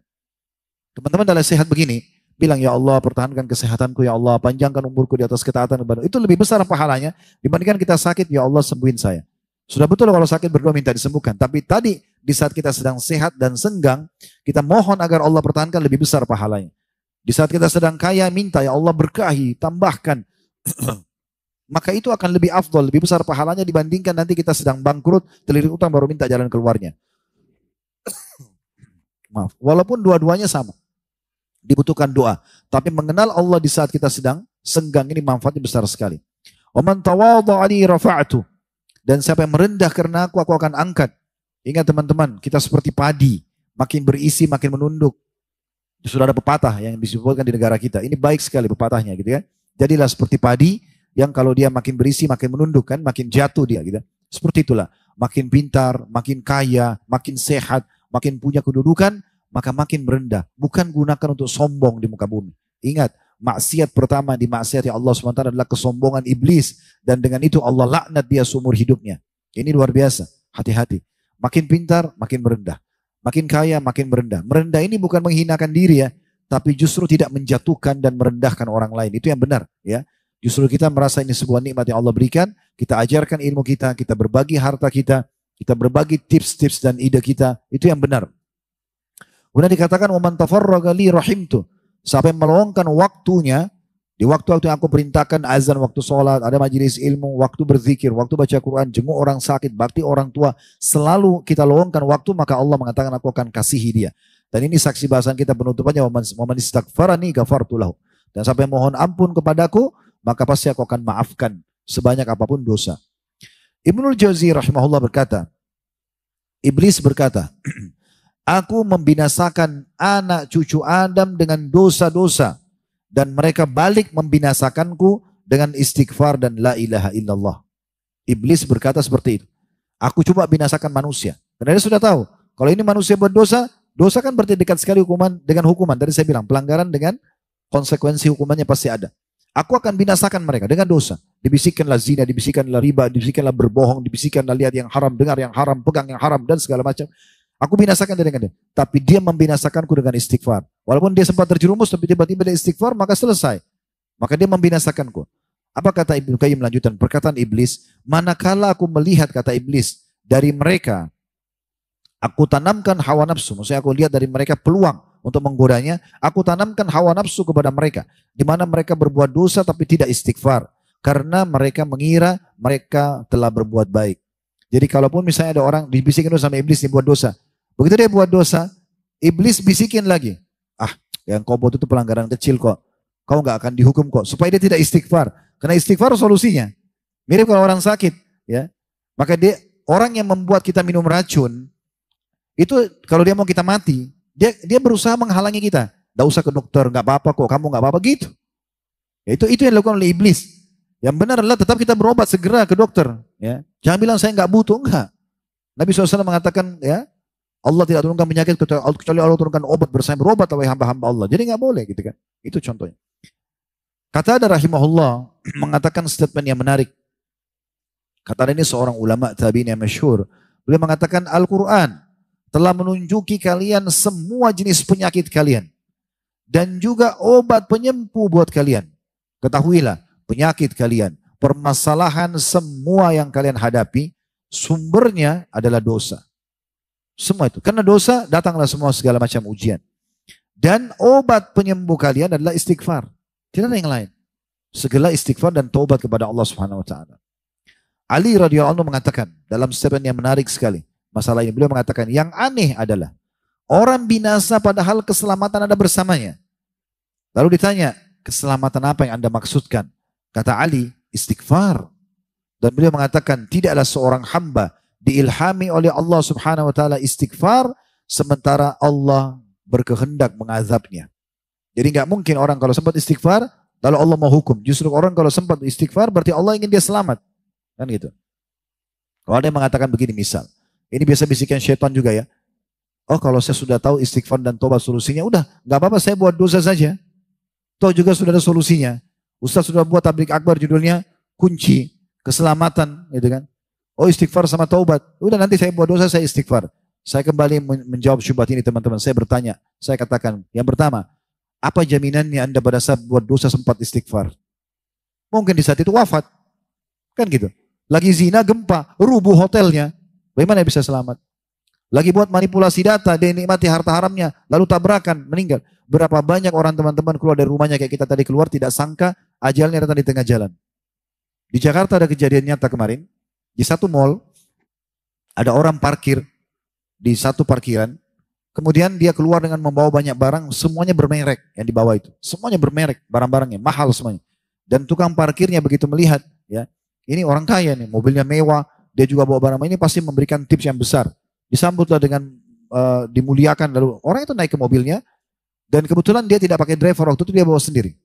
Teman-teman dalam sehat begini, bilang ya Allah pertahankan kesehatanku, ya Allah panjangkan umurku di atas ketaatan kepada. Itu lebih besar pahalanya dibandingkan kita sakit, ya Allah sembuhin saya. Sudah betul kalau sakit berdoa minta disembuhkan. Tapi tadi di saat kita sedang sehat dan senggang, kita mohon agar Allah pertahankan lebih besar pahalanya. Di saat kita sedang kaya minta ya Allah berkahi, tambahkan. Maka itu akan lebih afdol, lebih besar pahalanya dibandingkan nanti kita sedang bangkrut, terlilit utang baru minta jalan keluarnya. Maaf, walaupun dua-duanya sama. Dibutuhkan doa. Tapi mengenal Allah di saat kita sedang senggang ini manfaatnya besar sekali. Wa man tawadha'a li rafa'tu. Dan siapa yang merendah karena aku akan angkat. Ingat teman-teman, kita seperti padi, makin berisi makin menunduk. Sudah ada pepatah yang disebutkan di negara kita. Ini baik sekali pepatahnya gitu ya. Jadilah seperti padi yang kalau dia makin berisi makin menunduk kan, makin jatuh dia gitu. Seperti itulah. Makin pintar, makin kaya, makin sehat, makin punya kedudukan, maka makin merendah. Bukan gunakan untuk sombong di muka bumi. Ingat, maksiat pertama di maksiat Allah SWT adalah kesombongan iblis. Dan dengan itu Allah laknat dia seumur hidupnya. Ini luar biasa. Hati-hati. Makin pintar, makin merendah. Makin kaya, makin merendah. Merendah ini bukan menghinakan diri ya, tapi justru tidak menjatuhkan dan merendahkan orang lain. Itu yang benar ya. Justru kita merasa ini sebuah nikmat yang Allah berikan. Kita ajarkan ilmu kita, kita berbagi harta kita, kita berbagi tips-tips dan ide kita. Itu yang benar. Kemudian dikatakan, "Wa man tafarraga li rahimtu." Siapa yang meluangkan waktunya di waktu-waktu yang aku perintahkan, azan, waktu sholat, ada majelis ilmu, waktu berzikir, waktu baca Quran, jenguk orang sakit, bakti orang tua, selalu kita luangkan waktu, maka Allah mengatakan aku akan kasihi dia. Dan ini saksi bahasan kita penutupannya, "Wa man istaghfarani ghafartu lahu." Dan sampai mohon ampun kepadaku, maka pasti aku akan maafkan sebanyak apapun dosa. Ibnul Jauzi rahimahullah berkata, iblis berkata, "Aku membinasakan anak cucu Adam dengan dosa-dosa. Dan mereka balik membinasakanku dengan istighfar dan la ilaha illallah." Iblis berkata seperti itu. Aku coba binasakan manusia. Karena dia sudah tahu. Kalau ini manusia berdosa, dosa kan berarti dekat sekali hukuman dengan hukuman. Tadi saya bilang pelanggaran dengan konsekuensi hukumannya pasti ada. Aku akan binasakan mereka dengan dosa. Dibisikkanlah zina, dibisikkanlah riba, dibisikkanlah berbohong, dibisikkanlah lihat yang haram, dengar yang haram, pegang yang haram, dan segala macam. Aku binasakan dia dengan dia. Tapi dia membinasakanku dengan istighfar. Walaupun dia sempat terjerumus, tapi tiba-tiba dia istighfar, maka selesai. Maka dia membinasakanku. Apa kata Ibnu Qayyim lanjutan? Perkataan iblis, manakala aku melihat, kata iblis, dari mereka, aku tanamkan hawa nafsu. Maksudnya aku lihat dari mereka peluang untuk menggodanya. Aku tanamkan hawa nafsu kepada mereka. Di mana mereka berbuat dosa tapi tidak istighfar. Karena mereka mengira mereka telah berbuat baik. Jadi kalaupun misalnya ada orang dibisikin sama iblis, dia buat dosa. Begitu dia buat dosa, iblis bisikin lagi. Ah, yang kau buat itu pelanggaran kecil kok. Kau nggak akan dihukum kok. Supaya dia tidak istighfar. Karena istighfar solusinya. Mirip kalau orang sakit. Ya. Maka orang yang membuat kita minum racun, itu kalau dia mau kita mati, dia berusaha menghalangi kita. Nggak usah ke dokter, nggak apa-apa kok, kamu nggak apa-apa gitu. Ya, itu yang dilakukan oleh iblis. Yang benar adalah tetap kita berobat segera ke dokter. Ya. Jangan bilang saya nggak butuh, enggak. Nabi SAW mengatakan, ya Allah tidak turunkan penyakit kecuali Allah turunkan obat bersama berobat oleh hamba-hamba Allah. Jadi nggak boleh gitu kan. Itu contohnya. Kata ada rahimahullah mengatakan statement yang menarik. Kata ini seorang ulama tabi'in yang masyhur. Beliau mengatakan Al-Quran telah menunjuki kalian semua jenis penyakit kalian. Dan juga obat penyembuh buat kalian. Ketahuilah penyakit kalian, permasalahan semua yang kalian hadapi, sumbernya adalah dosa. Semua itu. Karena dosa datanglah semua segala macam ujian. Dan obat penyembuh kalian adalah istighfar. Tidak ada yang lain. Segala istighfar dan taubat kepada Allah Subhanahu wa taala. Ali radhiyallahu anhu mengatakan dalam statement yang menarik sekali masalah ini, beliau mengatakan yang aneh adalah orang binasa padahal keselamatan ada bersamanya. Lalu ditanya, keselamatan apa yang Anda maksudkan? Kata Ali, istighfar. Dan beliau mengatakan tidaklah seorang hamba diilhami oleh Allah Subhanahu wa taala istighfar sementara Allah berkehendak mengazabnya. Jadi nggak mungkin orang kalau sempat istighfar lalu Allah mau hukum. Justru orang kalau sempat istighfar berarti Allah ingin dia selamat. Kan gitu. Kalau ada yang mengatakan begini misal, ini biasa bisikan syaitan juga ya. Oh kalau saya sudah tahu istighfar dan tobat solusinya, udah nggak apa-apa saya buat dosa saja. Toh juga sudah ada solusinya. Ustaz sudah buat tablik akbar judulnya kunci keselamatan gitu kan. Oh istighfar sama taubat. Udah nanti saya buat dosa saya istighfar. Saya kembali menjawab syubhat ini teman-teman. Saya bertanya, saya katakan yang pertama, apa jaminannya Anda pada saat buat dosa sempat istighfar? Mungkin di saat itu wafat. Kan gitu. Lagi zina, gempa, rubuh hotelnya. Bagaimana bisa selamat? Lagi buat manipulasi data, dia nikmati harta haramnya, lalu tabrakan, meninggal. Berapa banyak orang teman-teman keluar dari rumahnya kayak kita tadi keluar, tidak sangka ajalnya datang di tengah jalan. Di Jakarta ada kejadian nyata kemarin. Di satu mall, ada orang parkir di satu parkiran. Kemudian dia keluar dengan membawa banyak barang, semuanya bermerek yang dibawa itu. Semuanya bermerek, barang-barangnya, mahal semuanya. Dan tukang parkirnya begitu melihat, ya ini orang kaya nih, mobilnya mewah, dia juga bawa barang ini pasti memberikan tips yang besar. Disambutlah dengan dimuliakan, lalu orang itu naik ke mobilnya, dan kebetulan dia tidak pakai driver, waktu itu dia bawa sendiri.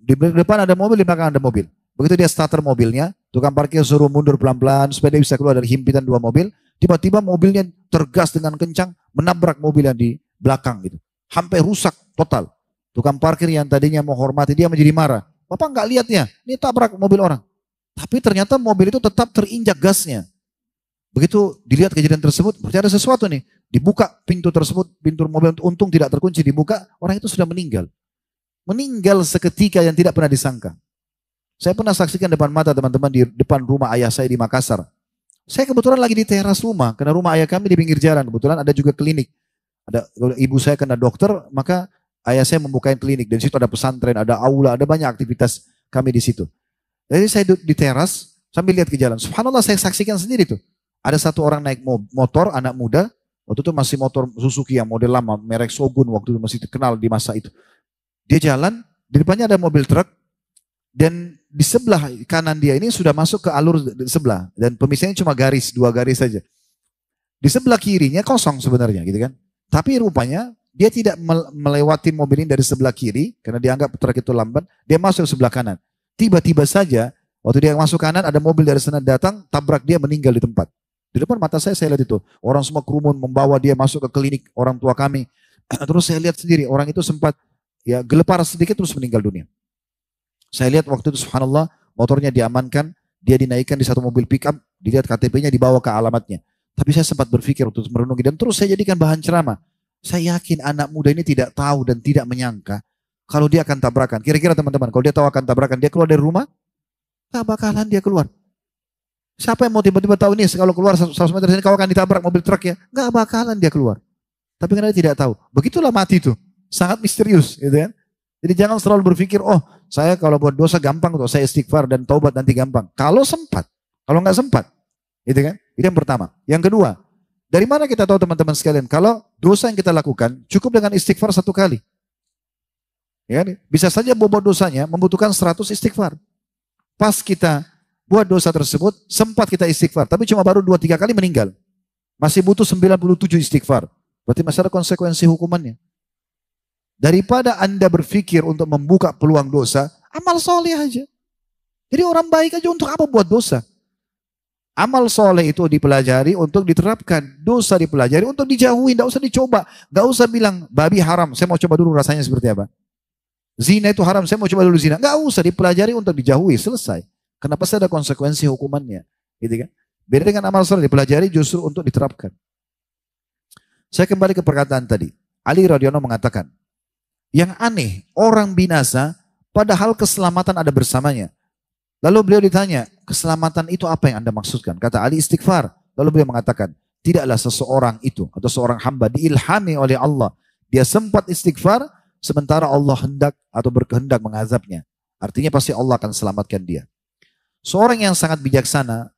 Di depan ada mobil, di belakang ada mobil. Begitu dia starter mobilnya, tukang parkir suruh mundur pelan-pelan supaya dia bisa keluar dari himpitan dua mobil. Tiba-tiba mobilnya tergas dengan kencang menabrak mobil yang di belakang gitu. Sampai rusak total. Tukang parkir yang tadinya mau hormati dia menjadi marah. Bapak nggak lihat ya, ini tabrak mobil orang. Tapi ternyata mobil itu tetap terinjak gasnya. Begitu dilihat kejadian tersebut, berarti ada sesuatu nih. Dibuka pintu tersebut, pintu mobil untung tidak terkunci, dibuka, orang itu sudah meninggal. Meninggal seketika yang tidak pernah disangka. Saya pernah saksikan depan mata teman-teman di depan rumah ayah saya di Makassar. Saya kebetulan lagi di teras rumah, karena rumah ayah kami di pinggir jalan. Kebetulan ada juga klinik. Ada ibu saya kena dokter, maka ayah saya membukain klinik. Dan di situ ada pesantren, ada aula, ada banyak aktivitas kami di situ. Jadi saya duduk di teras sambil lihat ke jalan. Subhanallah saya saksikan sendiri tuh. Ada satu orang naik motor, anak muda. Waktu itu masih motor Suzuki yang model lama, merek Shogun waktu itu masih terkenal di masa itu. Dia jalan, di depannya ada mobil truk. Dan di sebelah kanan dia ini sudah masuk ke alur sebelah. Dan pemisahnya cuma garis, 2 garis saja. Di sebelah kirinya kosong sebenarnya gitu kan. Tapi rupanya dia tidak melewati mobil ini dari sebelah kiri. Karena dianggap truk itu lambat. Dia masuk ke sebelah kanan. Tiba-tiba saja waktu dia masuk kanan ada mobil dari sana datang. Tabrak dia meninggal di tempat. Di depan mata saya lihat itu. Orang semua kerumun membawa dia masuk ke klinik orang tua kami. Terus saya lihat sendiri orang itu sempat ya gelepar sedikit terus meninggal dunia. Saya lihat waktu itu subhanallah, motornya diamankan, dia dinaikkan di satu mobil pickup, dilihat KTP-nya dibawa ke alamatnya. Tapi saya sempat berpikir untuk merenungi dan terus saya jadikan bahan ceramah. Saya yakin anak muda ini tidak tahu dan tidak menyangka kalau dia akan tabrakan. Kira-kira teman-teman, kalau dia tahu akan tabrakan, dia keluar dari rumah? Gak bakalan dia keluar. Siapa yang mau tiba-tiba tahu ini, kalau keluar 100 meter sini kau akan ditabrak mobil truk ya? Gak bakalan dia keluar. Tapi karena dia tidak tahu. Begitulah mati itu. Sangat misterius gitu kan. Jadi jangan selalu berpikir, oh saya kalau buat dosa gampang tuh, saya istighfar dan taubat nanti gampang. Kalau sempat, kalau nggak sempat, gitu kan? Itu yang pertama. Yang kedua, dari mana kita tahu teman-teman sekalian? Kalau dosa yang kita lakukan cukup dengan istighfar 1 kali, ya kan? Bisa saja bobot dosanya membutuhkan 100 istighfar. Pas kita buat dosa tersebut, sempat kita istighfar, tapi cuma baru 2-3 kali meninggal. Masih butuh 97 istighfar. Berarti masih ada konsekuensi hukumannya. Daripada Anda berpikir untuk membuka peluang dosa, amal soleh aja. Jadi orang baik aja untuk apa buat dosa? Amal soleh itu dipelajari untuk diterapkan. Dosa dipelajari untuk dijauhi, tidak usah dicoba. Gak usah bilang, babi haram, saya mau coba dulu rasanya seperti apa. Zina itu haram, saya mau coba dulu zina. Gak usah, dipelajari untuk dijauhi, selesai. Kenapa pasti ada konsekuensi hukumannya. Gitu kan? Beda dengan amal soleh, dipelajari justru untuk diterapkan. Saya kembali ke perkataan tadi. Ali radhiyallahu anhu mengatakan, yang aneh, orang binasa padahal keselamatan ada bersamanya. Lalu beliau ditanya, keselamatan itu apa yang Anda maksudkan? Kata Ali, istighfar. Lalu beliau mengatakan, tidaklah seseorang itu atau seorang hamba diilhami oleh Allah. Dia sempat istighfar sementara Allah hendak atau berkehendak mengazabnya. Artinya pasti Allah akan selamatkan dia. Seorang yang sangat bijaksana,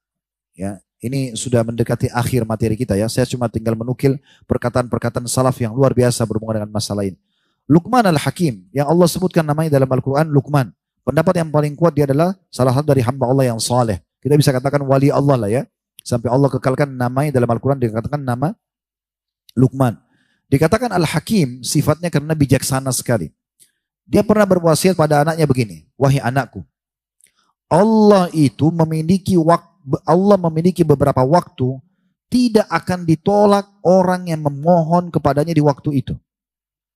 ya, ini sudah mendekati akhir materi kita ya. Saya cuma tinggal menukil perkataan-perkataan salaf yang luar biasa berhubungan dengan masalah ini. Luqman al-Hakim, yang Allah sebutkan namanya dalam Al-Quran, Luqman. Pendapat yang paling kuat dia adalah salah satu dari hamba Allah yang saleh. Kita bisa katakan wali Allah lah ya. Sampai Allah kekalkan namanya dalam Al-Quran, dikatakan nama Luqman. Dikatakan al-Hakim, sifatnya karena bijaksana sekali. Dia pernah berwasiat pada anaknya begini, wahai anakku, Allah memiliki beberapa waktu, tidak akan ditolak orang yang memohon kepadanya di waktu itu.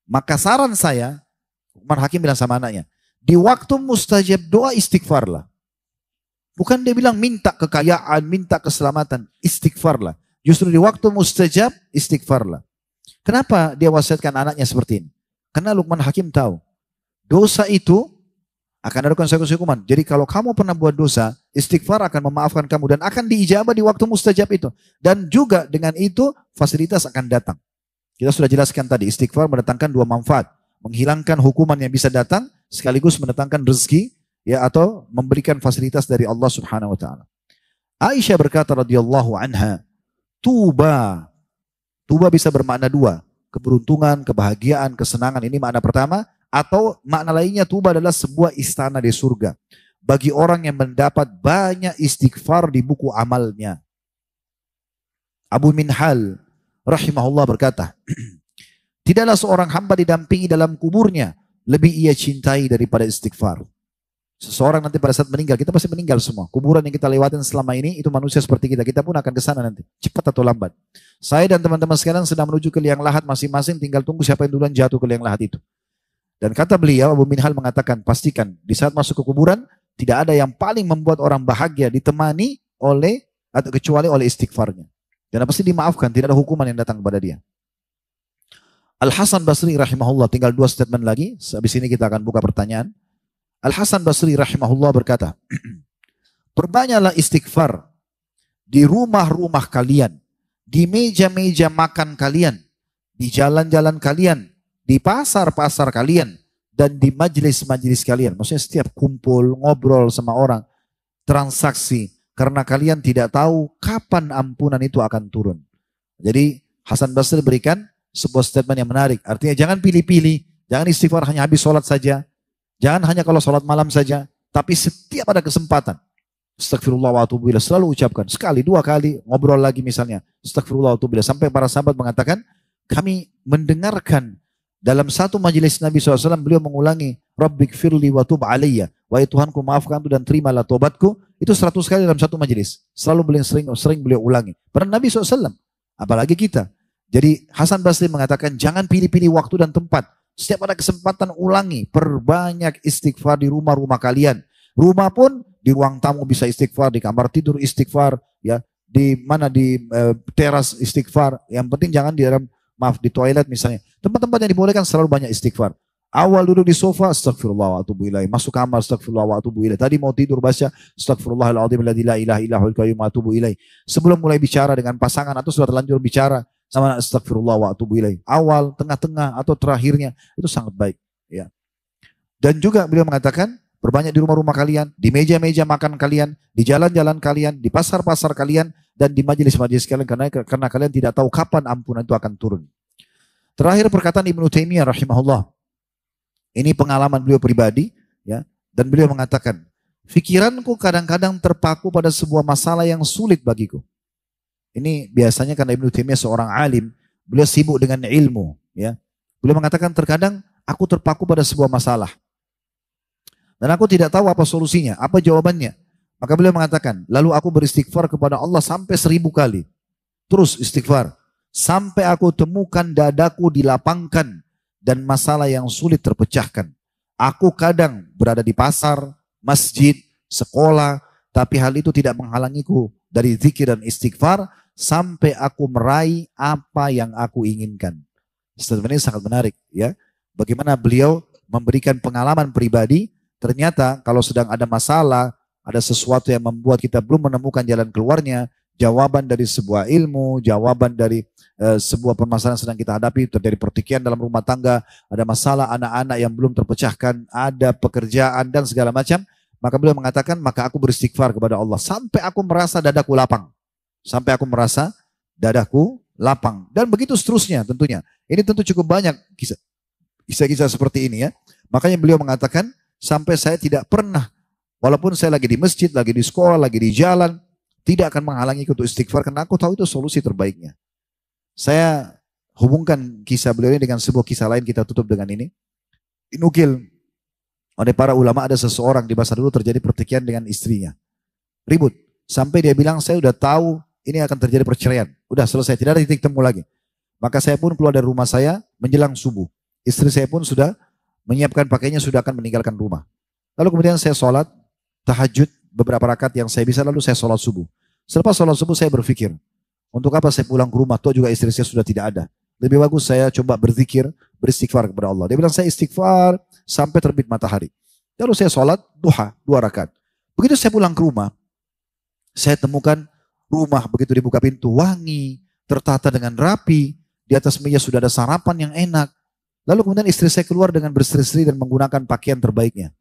Maka saran saya, Umar Hakim bilang sama anaknya, di waktu mustajab doa istighfarlah. Bukan dia bilang minta kekayaan, minta keselamatan, istighfarlah. Justru di waktu mustajab istighfarlah. Kenapa dia wasiatkan anaknya seperti ini? Karena Luqman Hakim tahu, dosa itu akan ada konsekuensi hukuman. Jadi kalau kamu pernah buat dosa, istighfar akan memaafkan kamu dan akan diijabah di waktu mustajab itu. Dan juga dengan itu fasilitas akan datang. Kita sudah jelaskan tadi, istighfar mendatangkan 2 manfaat. Menghilangkan hukuman yang bisa datang, sekaligus mendatangkan rezeki, ya, atau memberikan fasilitas dari Allah Subhanahu wa taala. Aisyah berkata radhiyallahu anha, tuba. Tuba bisa bermakna 2, keberuntungan, kebahagiaan, kesenangan. Ini makna pertama, atau makna lainnya tuba adalah sebuah istana di surga bagi orang yang mendapat banyak istighfar di buku amalnya. Abu Minhal rahimahullah berkata, tidaklah seorang hamba didampingi dalam kuburnya lebih ia cintai daripada istighfar. Seseorang nanti pada saat meninggal, kita pasti meninggal semua. Kuburan yang kita lewatin selama ini, itu manusia seperti kita pun akan ke sana nanti, cepat atau lambat. Saya dan teman-teman sekalian sedang menuju ke liang lahat masing-masing, tinggal tunggu siapa yang duluan jatuh ke liang lahat itu. Dan kata beliau, Abu Minhal mengatakan, pastikan di saat masuk ke kuburan, tidak ada yang paling membuat orang bahagia ditemani oleh, atau kecuali oleh istighfarnya. Dan pasti dimaafkan, tidak ada hukuman yang datang kepada dia. Al-Hasan Basri rahimahullah, tinggal 2 statement lagi, habis ini kita akan buka pertanyaan. Al-Hasan Basri rahimahullah berkata, perbanyaklah istighfar di rumah-rumah kalian, di meja-meja makan kalian, di jalan-jalan kalian, di pasar-pasar kalian, dan di majelis-majelis kalian. Maksudnya setiap kumpul, ngobrol sama orang, transaksi, karena kalian tidak tahu kapan ampunan itu akan turun. Jadi Hasan Basri berikan sebuah statement yang menarik. Artinya jangan pilih-pilih, jangan istighfar hanya habis sholat saja, jangan hanya kalau sholat malam saja, tapi setiap ada kesempatan. Astagfirullah wa atubu ilaih, selalu ucapkan. Sekali, 2 kali, ngobrol lagi misalnya. Astagfirullah wa atubu ilaih. Sampai para sahabat mengatakan, kami mendengarkan dalam satu majelis Nabi SAW, beliau mengulangi, Rabbik firli wa tub alaiya. Wahai Tuhanku, maafkan aku dan terimalah tobatku. Itu 100 kali dalam satu majelis. Selalu beliau sering beliau ulangi. Pernah Nabi SAW, apalagi kita. Jadi Hasan Basri mengatakan, jangan pilih-pilih waktu dan tempat. Setiap ada kesempatan ulangi, perbanyak istighfar di rumah-rumah kalian. Rumah pun di ruang tamu bisa istighfar, di kamar tidur istighfar, ya, di mana di teras istighfar. Yang penting jangan di dalam, maaf, di toilet misalnya. Tempat-tempat yang dibolehkan selalu banyak istighfar. Awal duduk di sofa, astagfirullah wa atubu ilaih. Masuk kamar, astagfirullah wa atubu ilaih. Tadi mau tidur baca, astagfirullahaladzim alladzi la ilaha illa huwal qayyum wa atubu ilaih. Sebelum mulai bicara dengan pasangan atau sudah terlanjur bicara, sama astagfirullah wa atubu ilaih. Awal, tengah-tengah atau terakhirnya itu sangat baik, ya. Dan juga beliau mengatakan, perbanyak di rumah-rumah kalian, di meja-meja makan kalian, di jalan-jalan kalian, di pasar-pasar kalian, dan di majelis-majelis kalian, karena kalian tidak tahu kapan ampunan itu akan turun. Terakhir perkataan Ibnu Taimiyah rahimahullah. Ini pengalaman beliau pribadi, ya, dan beliau mengatakan, pikiranku kadang-kadang terpaku pada sebuah masalah yang sulit bagiku. Ini biasanya karena Ibnu Taimiyah seorang alim, beliau sibuk dengan ilmu, ya. Beliau mengatakan terkadang aku terpaku pada sebuah masalah dan aku tidak tahu apa solusinya, apa jawabannya. Maka beliau mengatakan, lalu aku beristighfar kepada Allah sampai 1000 kali. Terus istighfar sampai aku temukan dadaku dilapangkan dan masalah yang sulit terpecahkan. Aku kadang berada di pasar, masjid, sekolah, tapi hal itu tidak menghalangiku dari zikir dan istighfar sampai aku meraih apa yang aku inginkan. Sebenarnya sangat menarik, ya. Bagaimana beliau memberikan pengalaman pribadi, ternyata kalau sedang ada masalah, ada sesuatu yang membuat kita belum menemukan jalan keluarnya, jawaban dari sebuah ilmu, jawaban dari sebuah permasalahan sedang kita hadapi, terjadi pertikaian dalam rumah tangga, ada masalah anak-anak yang belum terpecahkan, ada pekerjaan dan segala macam, maka beliau mengatakan, maka aku beristighfar kepada Allah sampai aku merasa dadaku lapang. Sampai aku merasa dadaku lapang. Dan begitu seterusnya tentunya. Ini tentu cukup banyak kisah-kisah seperti ini, ya. Makanya beliau mengatakan, sampai saya tidak pernah, walaupun saya lagi di masjid, lagi di sekolah, lagi di jalan, tidak akan menghalangi untuk istighfar karena aku tahu itu solusi terbaiknya. Saya hubungkan kisah beliau ini dengan sebuah kisah lain, kita tutup dengan ini. Dinukil oleh para ulama, ada seseorang di masa dulu terjadi pertikaian dengan istrinya. Ribut. Sampai dia bilang, saya udah tahu ini akan terjadi perceraian. Udah selesai, tidak ada titik temu lagi. Maka saya pun keluar dari rumah saya menjelang subuh. Istri saya pun sudah menyiapkan pakaiannya, sudah akan meninggalkan rumah. Lalu kemudian saya sholat tahajud beberapa rakaat yang saya bisa, lalu saya sholat subuh. Selepas sholat subuh saya berpikir, untuk apa saya pulang ke rumah, toh juga istri saya sudah tidak ada. Lebih bagus saya coba berzikir, beristighfar kepada Allah. Dia bilang, saya istighfar sampai terbit matahari. Lalu saya sholat duha 2 rakaat. Begitu saya pulang ke rumah, saya temukan rumah begitu dibuka pintu wangi, tertata dengan rapi, di atas meja sudah ada sarapan yang enak. Lalu kemudian istri saya keluar dengan berseri-seri dan menggunakan pakaian terbaiknya.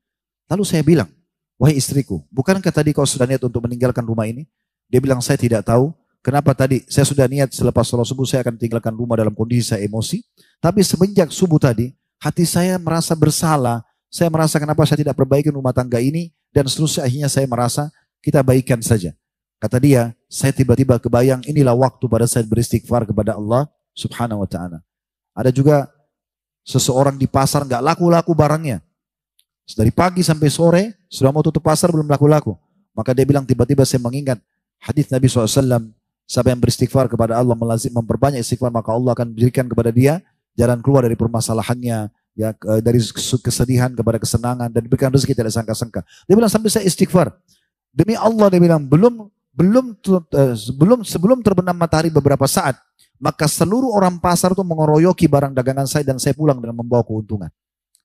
Lalu saya bilang, wahai istriku, bukankah tadi kau sudah niat untuk meninggalkan rumah ini? Dia bilang, saya tidak tahu. Kenapa tadi? Saya sudah niat selepas sholat subuh saya akan tinggalkan rumah dalam kondisi saya emosi. Tapi semenjak subuh tadi, hati saya merasa bersalah. Saya merasa kenapa saya tidak perbaiki rumah tangga ini. Dan seterusnya akhirnya saya merasa kita baikkan saja. Kata dia, saya tiba-tiba kebayang inilah waktu pada saya beristighfar kepada Allah subhanahu wa ta'ala. Ada juga seseorang di pasar nggak laku-laku barangnya. Dari pagi sampai sore, sudah mau tutup pasar belum laku-laku. Maka dia bilang, tiba-tiba saya mengingat hadis Nabi SAW. Siapa yang beristighfar kepada Allah, memperbanyak istighfar, maka Allah akan berikan kepada dia jalan keluar dari permasalahannya, ya, dari kesedihan kepada kesenangan, dan diberikan rezeki tidak sangka-sangka. Dia bilang, sampai saya istighfar. Demi Allah, dia bilang, sebelum terbenam matahari beberapa saat, maka seluruh orang pasar itu mengeroyoki barang dagangan saya dan saya pulang dengan membawa keuntungan.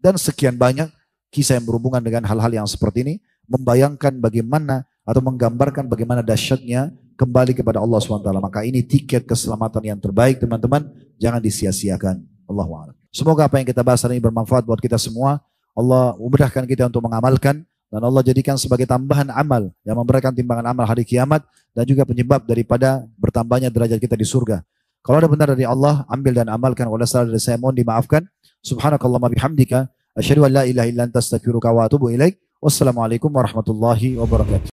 Dan sekian banyak kisah yang berhubungan dengan hal-hal yang seperti ini, membayangkan bagaimana atau menggambarkan bagaimana dahsyatnya kembali kepada Allah SWT. Maka ini tiket keselamatan yang terbaik, teman-teman. Jangan disia-siakan. Allahu a'lam. Semoga apa yang kita bahas hari ini bermanfaat buat kita semua. Allah mudahkan kita untuk mengamalkan. Dan Allah jadikan sebagai tambahan amal yang memberikan timbangan amal hari kiamat. Dan juga penyebab daripada bertambahnya derajat kita di surga. Kalau ada benar dari Allah, ambil dan amalkan. Kalau ada salah dari saya, mohon dimaafkan. Subhanakallahumma bihamdika. Asyhadu an la ilaha illa anta astaghfiruka wa atubu ilaik. Wassalamualaikum warahmatullahi wabarakatuh.